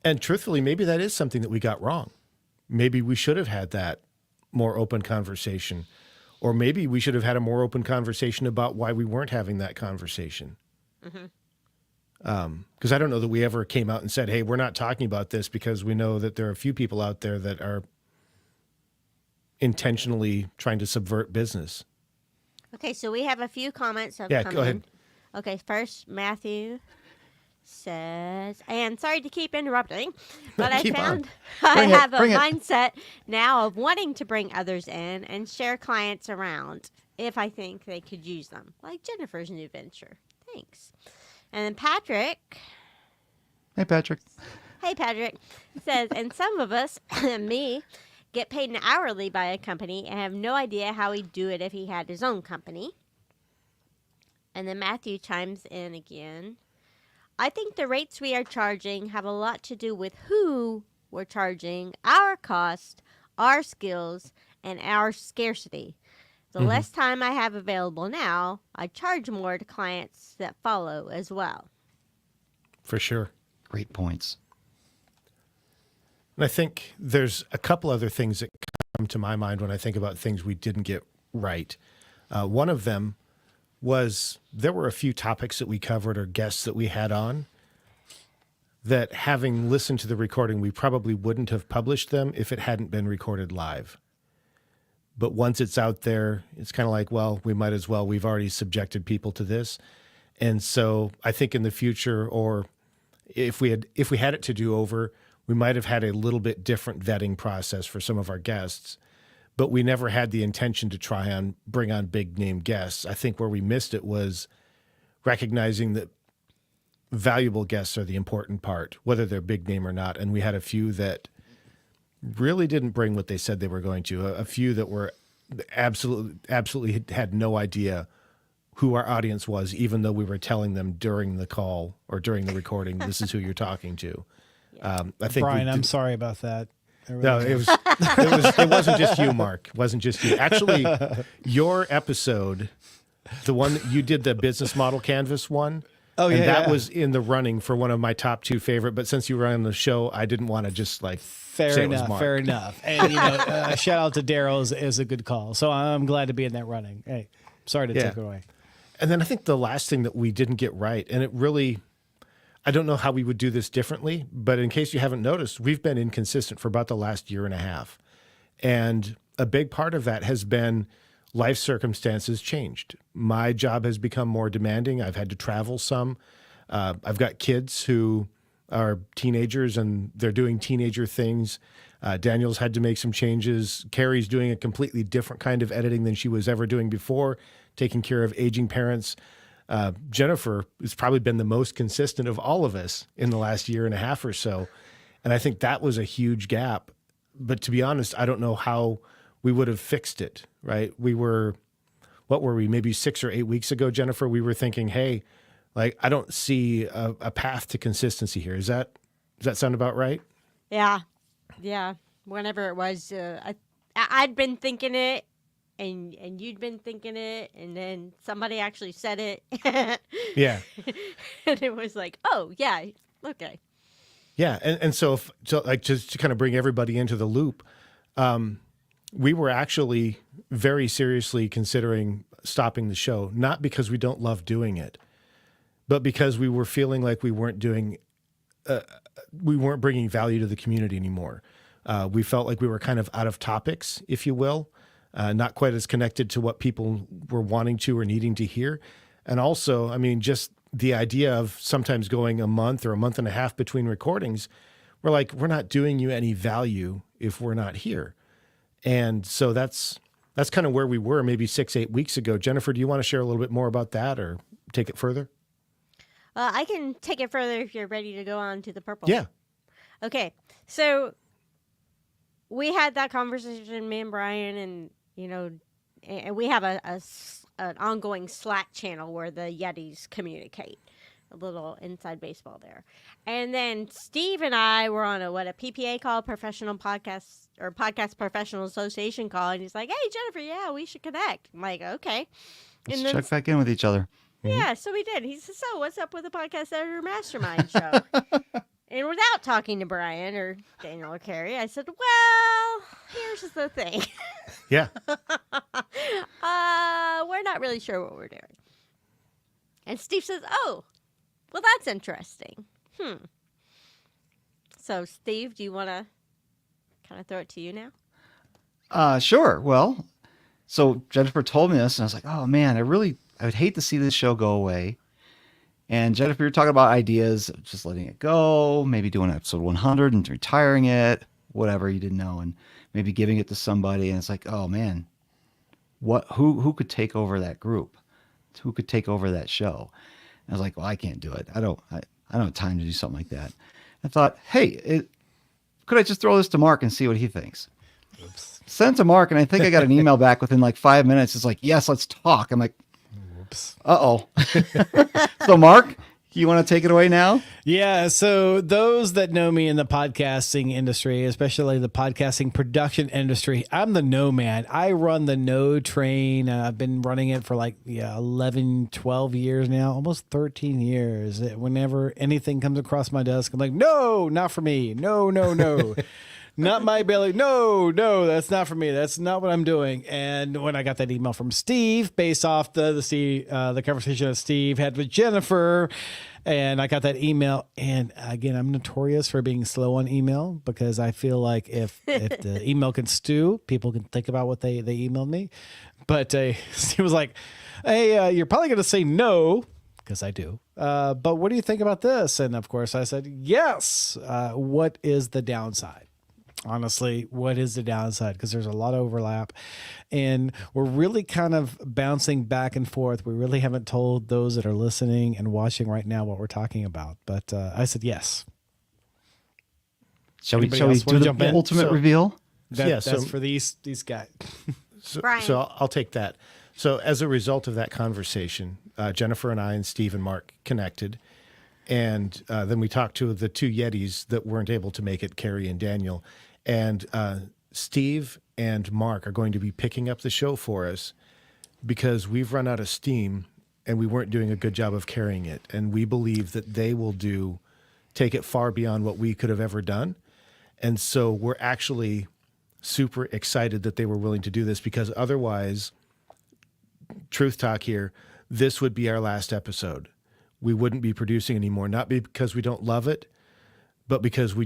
And truthfully, maybe that is something that we got wrong. Maybe we should have had that more open conversation, or maybe we should have had a more open conversation about why we weren't having that conversation. Because I don't know that we ever came out and said, hey, we're not talking about this because we know that there are a few people out there that are intentionally trying to subvert business. Okay, so we have a few comments have Yeah, come go ahead. in. Okay, first Matthew says, and sorry to keep interrupting, but I Keep on. found I Bring it, have a bring it. mindset now of wanting to bring others in and share clients around if I think they could use them, like Jennifer's new venture. Thanks. And then Patrick, Hey, Patrick. hey Patrick, says, and some of us, me, get paid an hourly by a company and have no idea how he'd do it if he had his own company. And then Matthew chimes in again. I think the rates we are charging have a lot to do with who we're charging, our cost, our skills, and our scarcity. The less time I have available now, I charge more to clients that follow as well. For sure. Great points. And I think there's a couple other things that come to my mind when I think about things we didn't get right. One of them was there were a few topics that we covered or guests that we had on that, having listened to the recording, we probably wouldn't have published them if it hadn't been recorded live. But once it's out there, it's kind of like, well, we might as well. We've already subjected people to this. And so I think in the future, or if we had it to do over, we might have had a little bit different vetting process for some of our guests, but we never had the intention to try and bring on big name guests. I think where we missed it was recognizing that valuable guests are the important part, whether they're big name or not. And we had a few that really didn't bring what they said they were going to. A few that were absolutely had no idea who our audience was, even though we were telling them during the call or during the recording, this is who you're talking to. I think Bryan, I'm sorry about that. No, it wasn't just you, Mark. It wasn't just you. Actually, your episode, the one that you did, the business model canvas one. Oh, yeah, and that yeah. was in the running for one of my top 2 favorite. But since you were on the show, I didn't want to just say it was Mark. Fair enough. And shout out to Daryl is a good call. So I'm glad to be in that running. Hey, sorry to take it away. And then I think the last thing that we didn't get right, and it really, I don't know how we would do this differently, but in case you haven't noticed, we've been inconsistent for about the last year and a half. And a big part of that has been life circumstances changed. My job has become more demanding. I've had to travel some. I've got kids who are teenagers and they're doing teenager things. Daniel's had to make some changes. Carrie's doing a completely different kind of editing than she was ever doing before, taking care of aging parents. Jennifer has probably been the most consistent of all of us in the last year and a half or so. And I think that was a huge gap. But to be honest, I don't know how we would have fixed it, right? What were we, maybe 6 or 8 weeks ago, Jennifer? We were thinking, hey, like, I don't see a path to consistency here. Does that sound about right? Yeah. Whenever it was, I'd been thinking it, and you'd been thinking it, and then somebody actually said it. Yeah. And it was like, oh, yeah, okay. Yeah. And so just to kind of bring everybody into the loop, we were actually very seriously considering stopping the show, not because we don't love doing it, but because we were feeling like we weren't bringing value to the community anymore. We felt like we were kind of out of topics, if you will, not quite as connected to what people were wanting to or needing to hear. And also, I mean, just the idea of sometimes going a month or a month and a half between recordings, we're like, we're not doing you any value if we're not here. And so that's kind of where we were maybe 6-8 weeks ago. Jennifer, do you want to share a little bit more about that or take it further? I can take it further if you're ready to go on to the purple. Yeah. Okay. So we had that conversation, me and Bryan, and, and we have an ongoing Slack channel where the Yetis communicate. A little inside baseball there. And then Steve and I were on a PPA call, Podcast Professional Association call. And he's like, hey, Jennifer, yeah, we should connect. I'm like, okay. Let's check back in with each other. Yeah, so we did. He said, so what's up with the Podcast Editor Mastermind Show? And without talking to Bryan or Daniel or Carrie, I said, well, here's the thing. Yeah. We're not really sure what we're doing. And Steve says, oh, well, that's interesting. So, Steve, do you want to kind of throw it to you now? Sure. Well, So Jennifer told me this, and I was like, oh man, I would hate to see this show go away. And Jennifer, you're talking about ideas of just letting it go, maybe doing episode 100 and retiring it, whatever, you didn't know, and maybe giving it to somebody. And it's like, oh man, who could take over that group? Who could take over that show? And I was like, well, I can't do it. I don't have time to do something like that. I thought, hey, could I just throw this to Mark and see what he thinks? Oops. Sent to Mark, and I think I got an email back within like 5 minutes. It's like, yes, let's talk. I'm like, Whoops. uh-oh. So Mark, you want to take it away now? Yeah. So those that know me in the podcasting industry, especially the podcasting production industry, I'm the no man. I run the no train. I've been running it for like 11, 12 years now, almost 13 years. Whenever anything comes across my desk, I'm like, no, not for me. No, no, no. Not my belly. No, that's not for me. That's not what I'm doing. And when I got that email from Steve, based off the conversation that Steve had with Jennifer, and I got that email, and again, I'm notorious for being slow on email because I feel like if the email can stew, people can think about what they emailed me. But Steve was like, hey, you're probably going to say no, because I do. But what do you think about this? And of course I said, yes. What is the downside? Honestly, what is the downside? Because there's a lot of overlap and we're really kind of bouncing back and forth. We really haven't told those that are listening and watching right now what we're talking about. But I said yes. Shall we Anybody do else wanna the jump in? ultimate reveal? That's for these guys. Bryan. So I'll take that. So as a result of that conversation, Jennifer and I and Steve and Mark connected. And then we talked to the two Yetis that weren't able to make it, Carrie and Daniel. And Steve and Mark are going to be picking up the show for us because we've run out of steam and we weren't doing a good job of carrying it. And we believe that they will take it far beyond what we could have ever done. And so we're actually super excited that they were willing to do this because otherwise, truth talk here, this would be our last episode. We wouldn't be producing anymore, not because we don't love it, but because we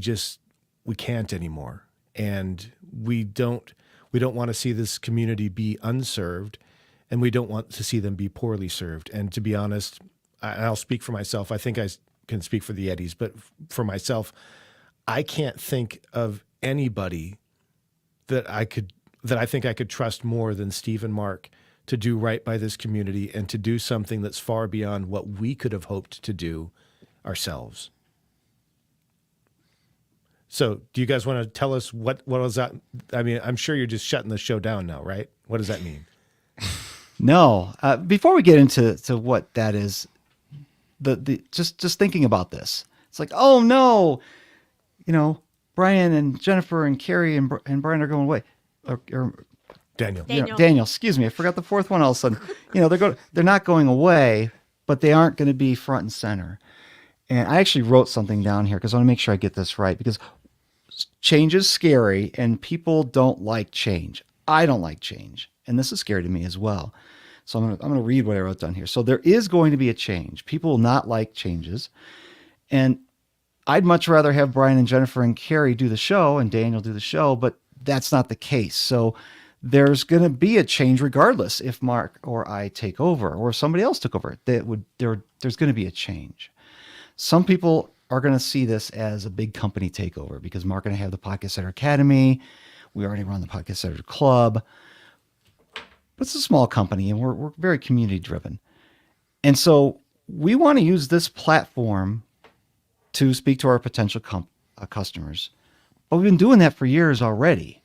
can't anymore. And we don't want to see this community be unserved, and we don't want to see them be poorly served. And to be honest, I'll speak for myself. I think I can speak for the Yetis, but for myself, I can't think of anybody that I think I could trust more than Steve and Mark to do right by this community and to do something that's far beyond what we could have hoped to do ourselves. So do you guys want to tell us what was that? I mean, I'm sure you're just shutting the show down now, right? What does that mean? No. Before we get into what that is, just thinking about this, it's like, oh no, Bryan and Jennifer and Carrie and Bryan are going away, or Daniel. Daniel. Excuse me, I forgot the fourth one. All of a sudden, they're not going away, but they aren't going to be front and center. And I actually wrote something down here because I want to make sure I get this right, because change is scary and people don't like change. I don't like change, and this is scary to me as well. So I'm going to read what I wrote down here. So there is going to be a change. People will not like changes, and I'd much rather have Bryan and Jennifer and Carrie do the show and Daniel do the show, but that's not the case. So there's going to be a change regardless if Mark or I take over or somebody else took over. There's going to be a change. Some people are going to see this as a big company takeover because Mark and I have the Podcast Editor Academy. We already run the Podcast Editor Club. But it's a small company and we're very community driven. And so we want to use this platform to speak to our potential customers. But we've been doing that for years already.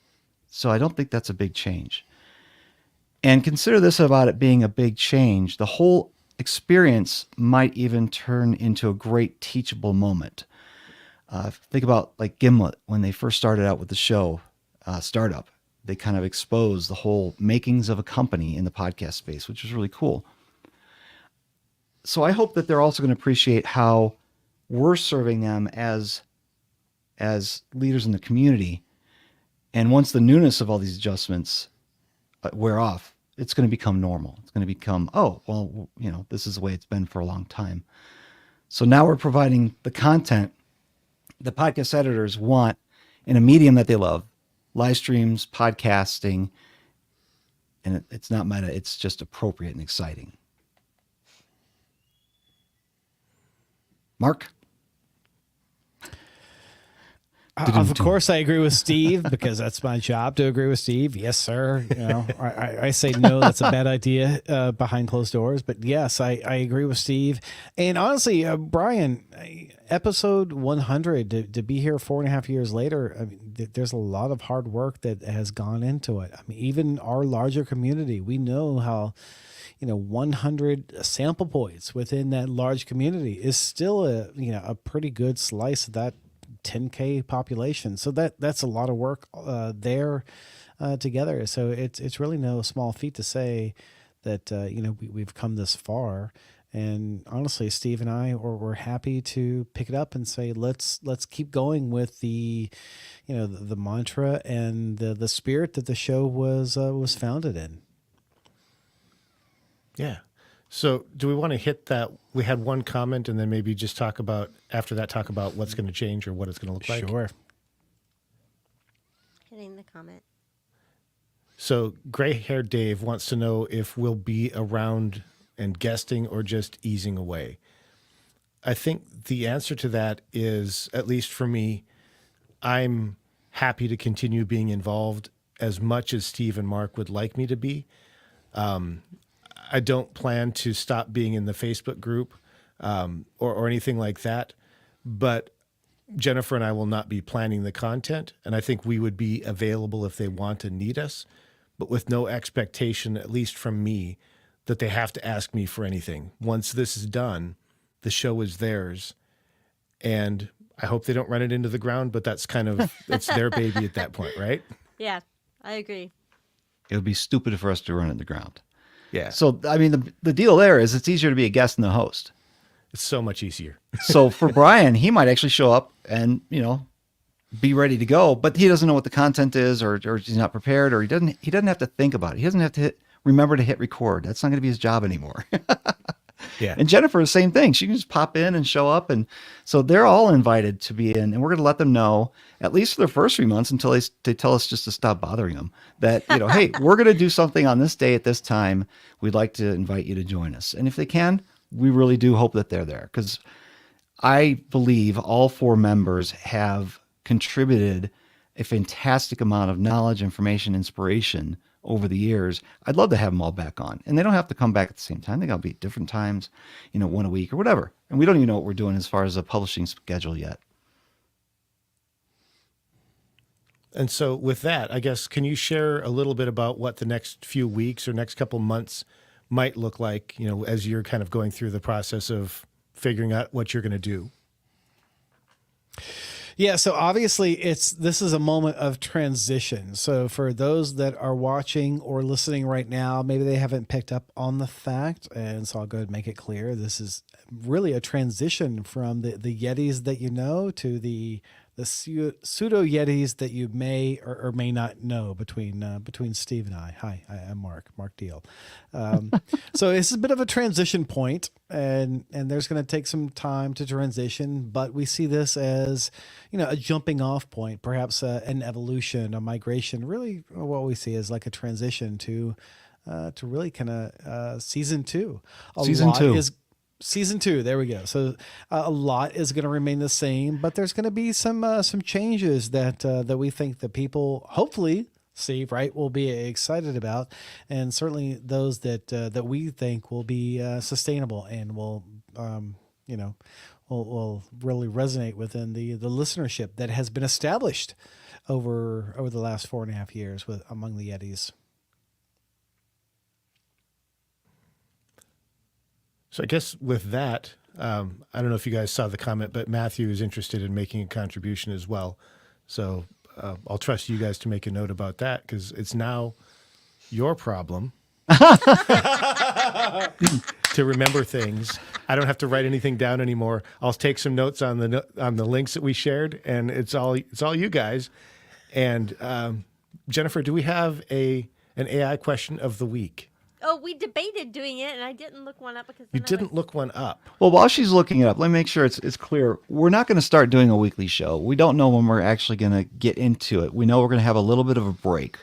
So I don't think that's a big change. And consider this about it being a big change. The whole experience might even turn into a great teachable moment. Think about like Gimlet when they first started out with the show, Startup. They kind of exposed the whole makings of a company in the podcast space, which was really cool. So I hope that they're also going to appreciate how we're serving them as leaders in the community. And once the newness of all these adjustments wear off, it's going to become normal. It's going to become, this is the way it's been for a long time. So now we're providing the content the podcast editors want in a medium that they love, live streams, podcasting, And it's not meta, it's just appropriate and exciting. Mark? Of course, I agree with Steve because that's my job to agree with Steve. Yes, sir. You know, I say no, that's a bad idea behind closed doors. But yes, I agree with Steve. And honestly, Bryan, episode 100 to be here 4.5 years later, I mean, there's a lot of hard work that has gone into it. I mean, even our larger community, we know how 100 sample points within that large community is still a pretty good slice of that 10K population. So that's a lot of work there together. So it's really no small feat to say that we've come this far. And honestly, Steve and I we're happy to pick it up and say let's keep going with the the mantra and the spirit that the show was founded in. Yeah. So do we want to hit that? We had one comment and then maybe just talk about what's going to change or what it's going to look like. Sure. Hitting the comment. So gray-haired Dave wants to know if we'll be around and guesting or just easing away. I think the answer to that is, at least for me, I'm happy to continue being involved as much as Steve and Mark would like me to be. I don't plan to stop being in the Facebook group or anything like that, but Jennifer and I will not be planning the content, and I think we would be available if they want and need us, but with no expectation, at least from me, that they have to ask me for anything. Once this is done, the show is theirs, and I hope they don't run it into the ground, but that's it's their baby at that point, right? Yeah, I agree. It would be stupid for us to run it in the ground. Yeah. So, I mean, the deal there is it's easier to be a guest than the host. It's so much easier. So for Bryan, he might actually show up and, be ready to go, but he doesn't know what the content is or he's not prepared or he doesn't have to think about it. He doesn't have to remember to hit record. That's not going to be his job anymore. Yeah. And Jennifer, the same thing. She can just pop in and show up. And so they're all invited to be in, and we're going to let them know, at least for the first 3 months until they tell us just to stop bothering them, that, hey, we're going to do something on this day at this time. We'd like to invite you to join us. And if they can, we really do hope that they're there, because I believe all 4 members have contributed a fantastic amount of knowledge, information, inspiration over the years. I'd love to have them all back on, and they don't have to come back at the same time. They got to be different times, one a week or whatever. And we don't even know what we're doing as far as a publishing schedule yet. And so with that, I guess, can you share a little bit about what the next few weeks or next couple months might look like, as you're kind of going through the process of figuring out what you're going to do? Yeah, so obviously this is a moment of transition. So for those that are watching or listening right now, maybe they haven't picked up on the fact, and so I'll go ahead and make it clear. This is really a transition from the Yetis that you know to the pseudo Yetis that you may or may not know between Steve and I. Hi, I'm Mark Deal. So it's a bit of a transition point, and there's going to take some time to transition, but we see this as, a jumping off point, perhaps an evolution, a migration. Really, what we see is like a transition to really kind of season 2. Season 2, there we go. So a lot is going to remain the same, but there's going to be some changes that we think that people, hopefully, Steve, right, will be excited about, and certainly those that we think will be sustainable and will will really resonate within the listenership that has been established over the last 4.5 years among the Yetis. So I guess with that, I don't know if you guys saw the comment, but Matthew is interested in making a contribution as well. So I'll trust you guys to make a note about that, because it's now your problem to remember things. I don't have to write anything down anymore. I'll take some notes on the links that we shared, and it's all you guys. And Jennifer, do we have an AI question of the week? Oh, we debated doing it, and I didn't look one up because you didn't look one up. Well, while she's looking it up, let me make sure it's clear. We're not going to start doing a weekly show. We don't know when we're actually going to get into it. We know we're going to have a little bit of a break,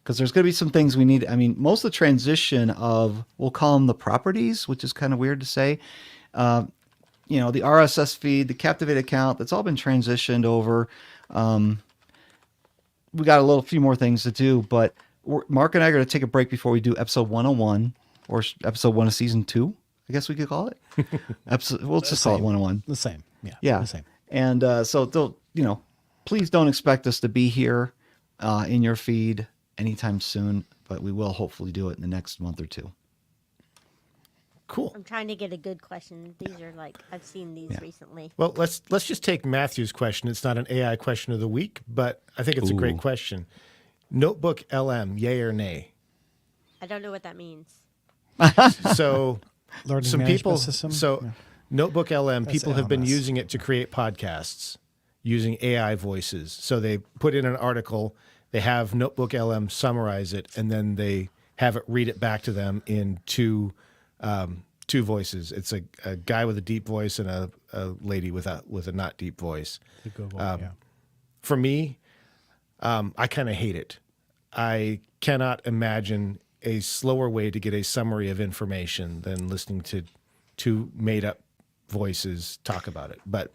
because there's going to be some things we need. I mean, most of the transition of, we'll call them the properties, which is kind of weird to say. The RSS feed, the Captivate account, that's all been transitioned over. We got a few more things to do, but Mark and I are going to take a break before we do episode 101 or episode 1 of season 2, I guess we could call it. We'll just call it 101. The same. Yeah. The same. And please don't expect us to be here in your feed anytime soon, but we will hopefully do it in the next month or two. Cool. I'm trying to get a good question. These are I've seen these recently. Well, let's just take Matthew's question. It's not an AI question of the week, but I think it's a great question. Notebook LM, yay or nay? I don't know what that means. So Learning some management people, system? so Yeah. Notebook LM, That's people have been LMS. using it to create podcasts using AI voices. So they put in an article, they have Notebook LM summarize it, and then they have it read it back to them in two voices. It's a guy with a deep voice and a lady with a not deep voice. The good one, yeah. For me, I kind of hate it. I cannot imagine a slower way to get a summary of information than listening to two made-up voices talk about it. But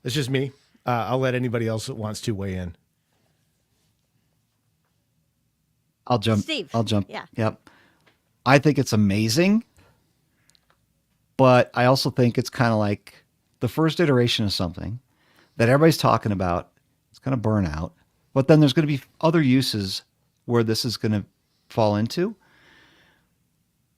it's just me. I'll let anybody else that wants to weigh in. I'll jump. Steve. Yeah. Yep. I think it's amazing, but I also think it's kind of like the first iteration of something that everybody's talking about. It's going to burn out, but then there's going to be other uses where this is going to fall into.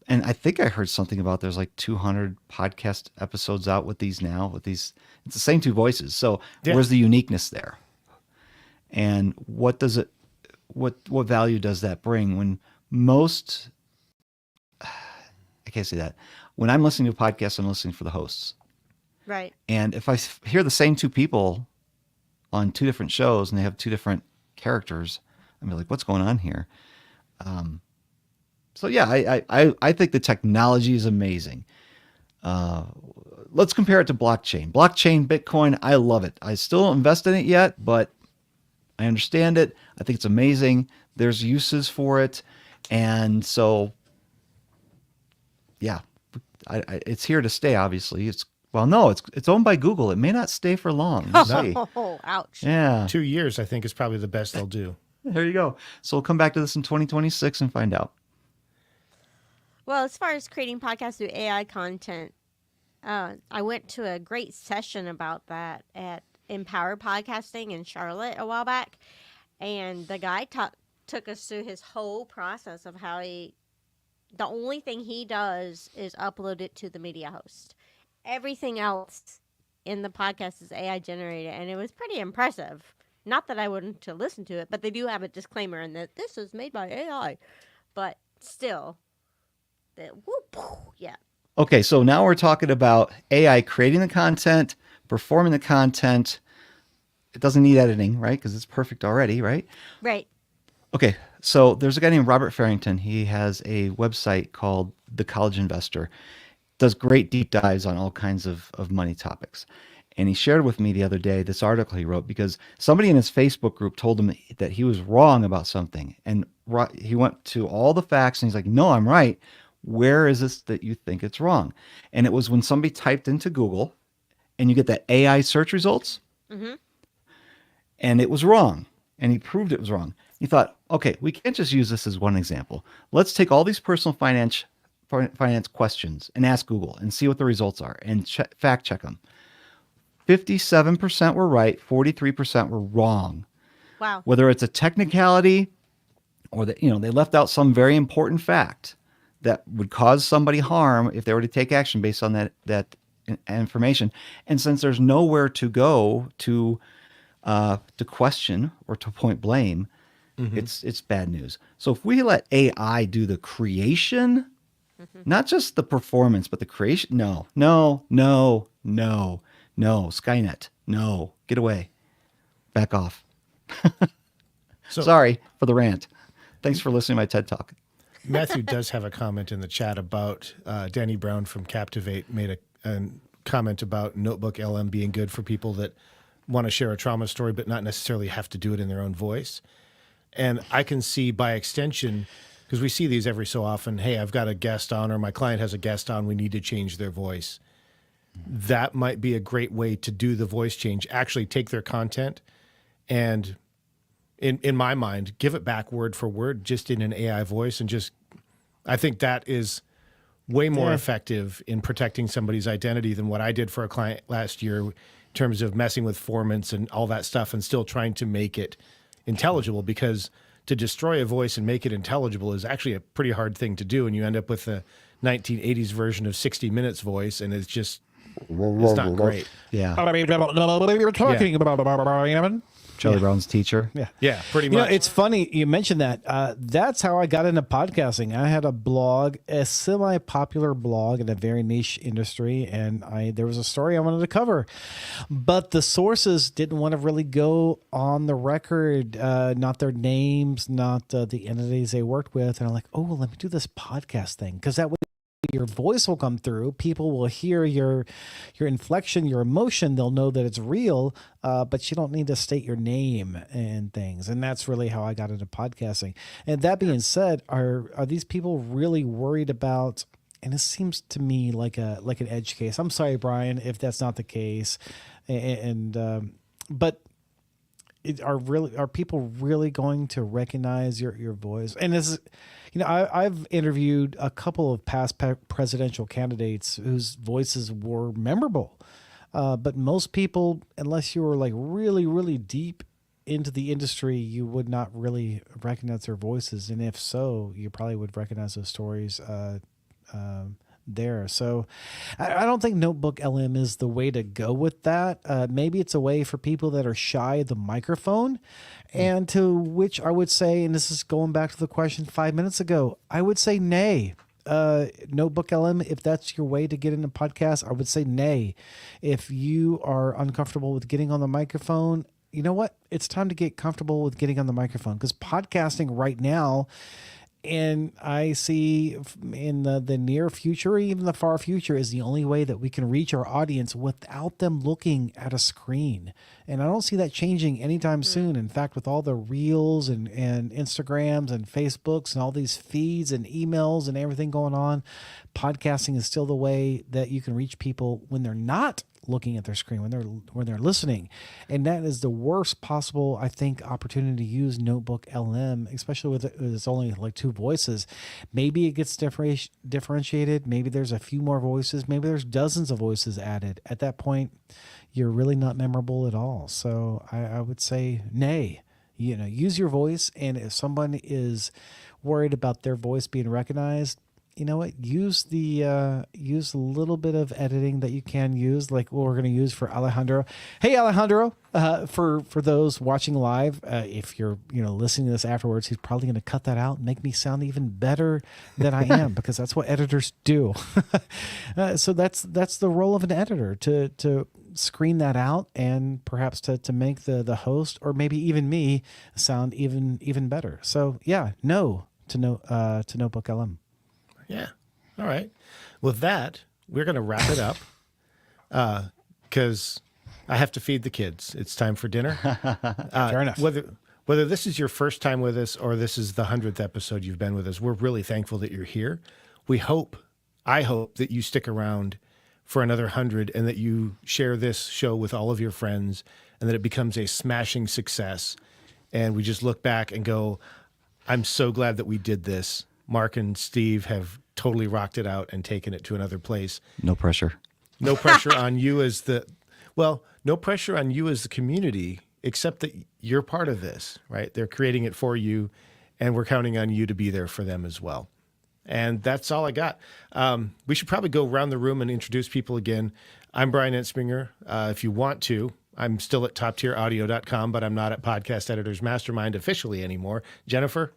And I think I heard something about there's 200 podcast episodes out with these now. It's the same two voices. So where's the uniqueness there? And what value does that bring when most, I can't say that. When I'm listening to a podcast, I'm listening for the hosts. Right. And if I hear the same two people on two different shows and they have two different characters, I'm like, what's going on here? So yeah, I think the technology is amazing. Let's compare it to blockchain. Blockchain, Bitcoin, I love it. I still don't invest in it yet, but I understand it. I think it's amazing. There's uses for it. And so, yeah, it's here to stay, obviously. It's owned by Google. It may not stay for long. We'll see. Oh, ouch. Yeah. 2 years, I think, is probably the best they'll do. There you go. So we'll come back to this in 2026 and find out. Well, as far as creating podcasts through AI content, I went to a great session about that at Empower Podcasting in Charlotte a while back. And the guy took us through his whole process of how the only thing he does is upload it to the media host. Everything else in the podcast is AI generated, and it was pretty impressive. Not that I wouldn't to listen to it, but they do have a disclaimer in that this is made by AI. But still, yeah. Okay, so now we're talking about AI creating the content, performing the content. It doesn't need editing, right? Because it's perfect already, right? Right. Okay, so there's a guy named Robert Farrington. He has a website called The College Investor. Does great deep dives on all kinds of money topics. And he shared with me the other day this article he wrote because somebody in his Facebook group told him that he was wrong about something. And he went to all the facts and he's like, no, I'm right. Where is this that you think it's wrong? And it was when somebody typed into Google and you get that AI search results. Mm-hmm. And it was wrong. And he proved it was wrong. He thought, okay, we can't just use this as one example. Let's take all these personal finance questions and ask Google and see what the results are and fact check them. 57% were right, 43% were wrong. Wow. Whether it's a technicality or that they left out some very important fact that would cause somebody harm if they were to take action based on that information. And since there's nowhere to go to question or to point blame, it's bad news. So if we let AI do the creation, not just the performance, but the creation, no, Skynet, no, get away, back off. So, Sorry for the rant. Thanks for listening to my TED Talk. Matthew does have a comment in the chat about Danny Brown from Captivate made a comment about Notebook LM being good for people that want to share a trauma story but not necessarily have to do it in their own voice. And I can see by extension, because we see these every so often, hey, I've got a guest on, or my client has a guest on, we need to change their voice. That might be a great way to do the voice change. Actually take their content and, in my mind, give it back word for word, just in an AI voice. And just, I think that is way more effective in protecting somebody's identity than what I did for a client last year in terms of messing with formants and all that stuff and still trying to make it intelligible, because to destroy a voice and make it intelligible is actually a pretty hard thing to do. And you end up with the 1980s version of 60 Minutes voice, and it's just, it's not great. Yeah. You're talking about Bryan. Charlie Brown's teacher. Yeah, pretty You know, much. it's funny you mentioned that. That's how I got into podcasting. I had a blog, a semi-popular blog in a very niche industry, and there was a story I wanted to cover, but the sources didn't want to really go on the record, not their names, not the entities they worked with. And I'm like, oh, well, let me do this podcast thing, because that way your voice will come through. People will hear your inflection, your emotion. They'll know that it's real, but you don't need to state your name and things. And that's really how I got into podcasting. And that being said, are these people really worried about? And it seems to me like an edge case. I'm sorry, Bryan, if that's not the case. But are people really going to recognize your voice? And this is, you know, I've interviewed a couple of past presidential candidates whose voices were memorable, but most people, unless you were like really, really deep into the industry, you would not really recognize their voices. And if so, you probably would recognize those stories there. So I don't think Notebook LM is the way to go with that. Maybe it's a way for people that are shy of the microphone, and to which I would say, and this is going back to the question 5 minutes ago, I would say nay. Notebook LM, if that's your way to get into podcasts, I would say nay. If you are uncomfortable with getting on the microphone, you know what? It's time to get comfortable with getting on the microphone, because podcasting right now, and I see in the near future, or even the far future, is the only way that we can reach our audience without them looking at a screen. And I don't see that changing anytime soon. In fact, with all the reels and Instagrams and Facebooks and all these feeds and emails and everything going on, podcasting is still the way that you can reach people when they're not looking at their screen, when they're listening. And that is the worst possible, I think, opportunity to use Notebook LM, especially with it's only like two voices. Maybe it gets differentiated. Maybe there's a few more voices. Maybe there's dozens of voices added. At that point, you're really not memorable at all. So I would say nay. You know, use your voice. And if someone is worried about their voice being recognized, you know what? Use a little bit of editing that you can use, like what we're going to use for Alejandro. Hey, Alejandro, for those watching live, if you're listening to this afterwards, he's probably going to cut that out and make me sound even better than I am, because that's what editors do. So that's the role of an editor, to screen that out and perhaps to make the host, or maybe even me, sound even better. So yeah, no to Notebook LM. Yeah. All right. With that, we're going to wrap it up because I have to feed the kids. It's time for dinner. Fair enough. Whether this is your first time with us or this is the 100th episode you've been with us, we're really thankful that you're here. I hope that you stick around for another 100 and that you share this show with all of your friends and that it becomes a smashing success. And we just look back and go, I'm so glad that we did this. Mark and Steve have totally rocked it out and taken it to another place. No pressure. No pressure on you no pressure on you as the community, except that you're part of this, right? They're creating it for you, and we're counting on you to be there for them as well. And that's all I got. We should probably go around the room and introduce people again. I'm Bryan Ensminger. If you want to, I'm still at toptieraudio.com, but I'm not at Podcast Editors Mastermind officially anymore. Jennifer?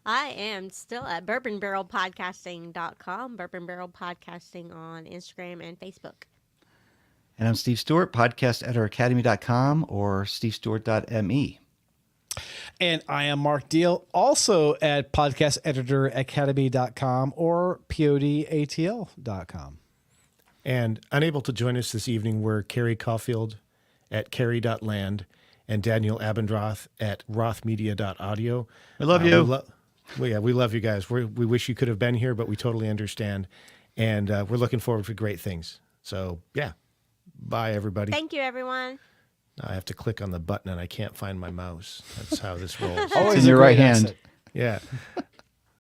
I am still at bourbonbarrelpodcasting.com, Bourbon Barrel Podcasting on Instagram and Facebook. And I'm Steve Stewart, podcasteditoracademy.com or stevestewart.me. And I am Mark Deal, also at podcasteditoracademy.com or podatl.com. And unable to join us this evening were Carrie Caulfield at carrie.land and Daniel Abendroth at rothmedia.audio. I love you. We love you guys. We wish you could have been here, but we totally understand. And we're looking forward to great things. So, yeah. Bye, everybody. Thank you, everyone. I have to click on the button, and I can't find my mouse. That's how this rolls. It's in your right hand. Exit. Yeah.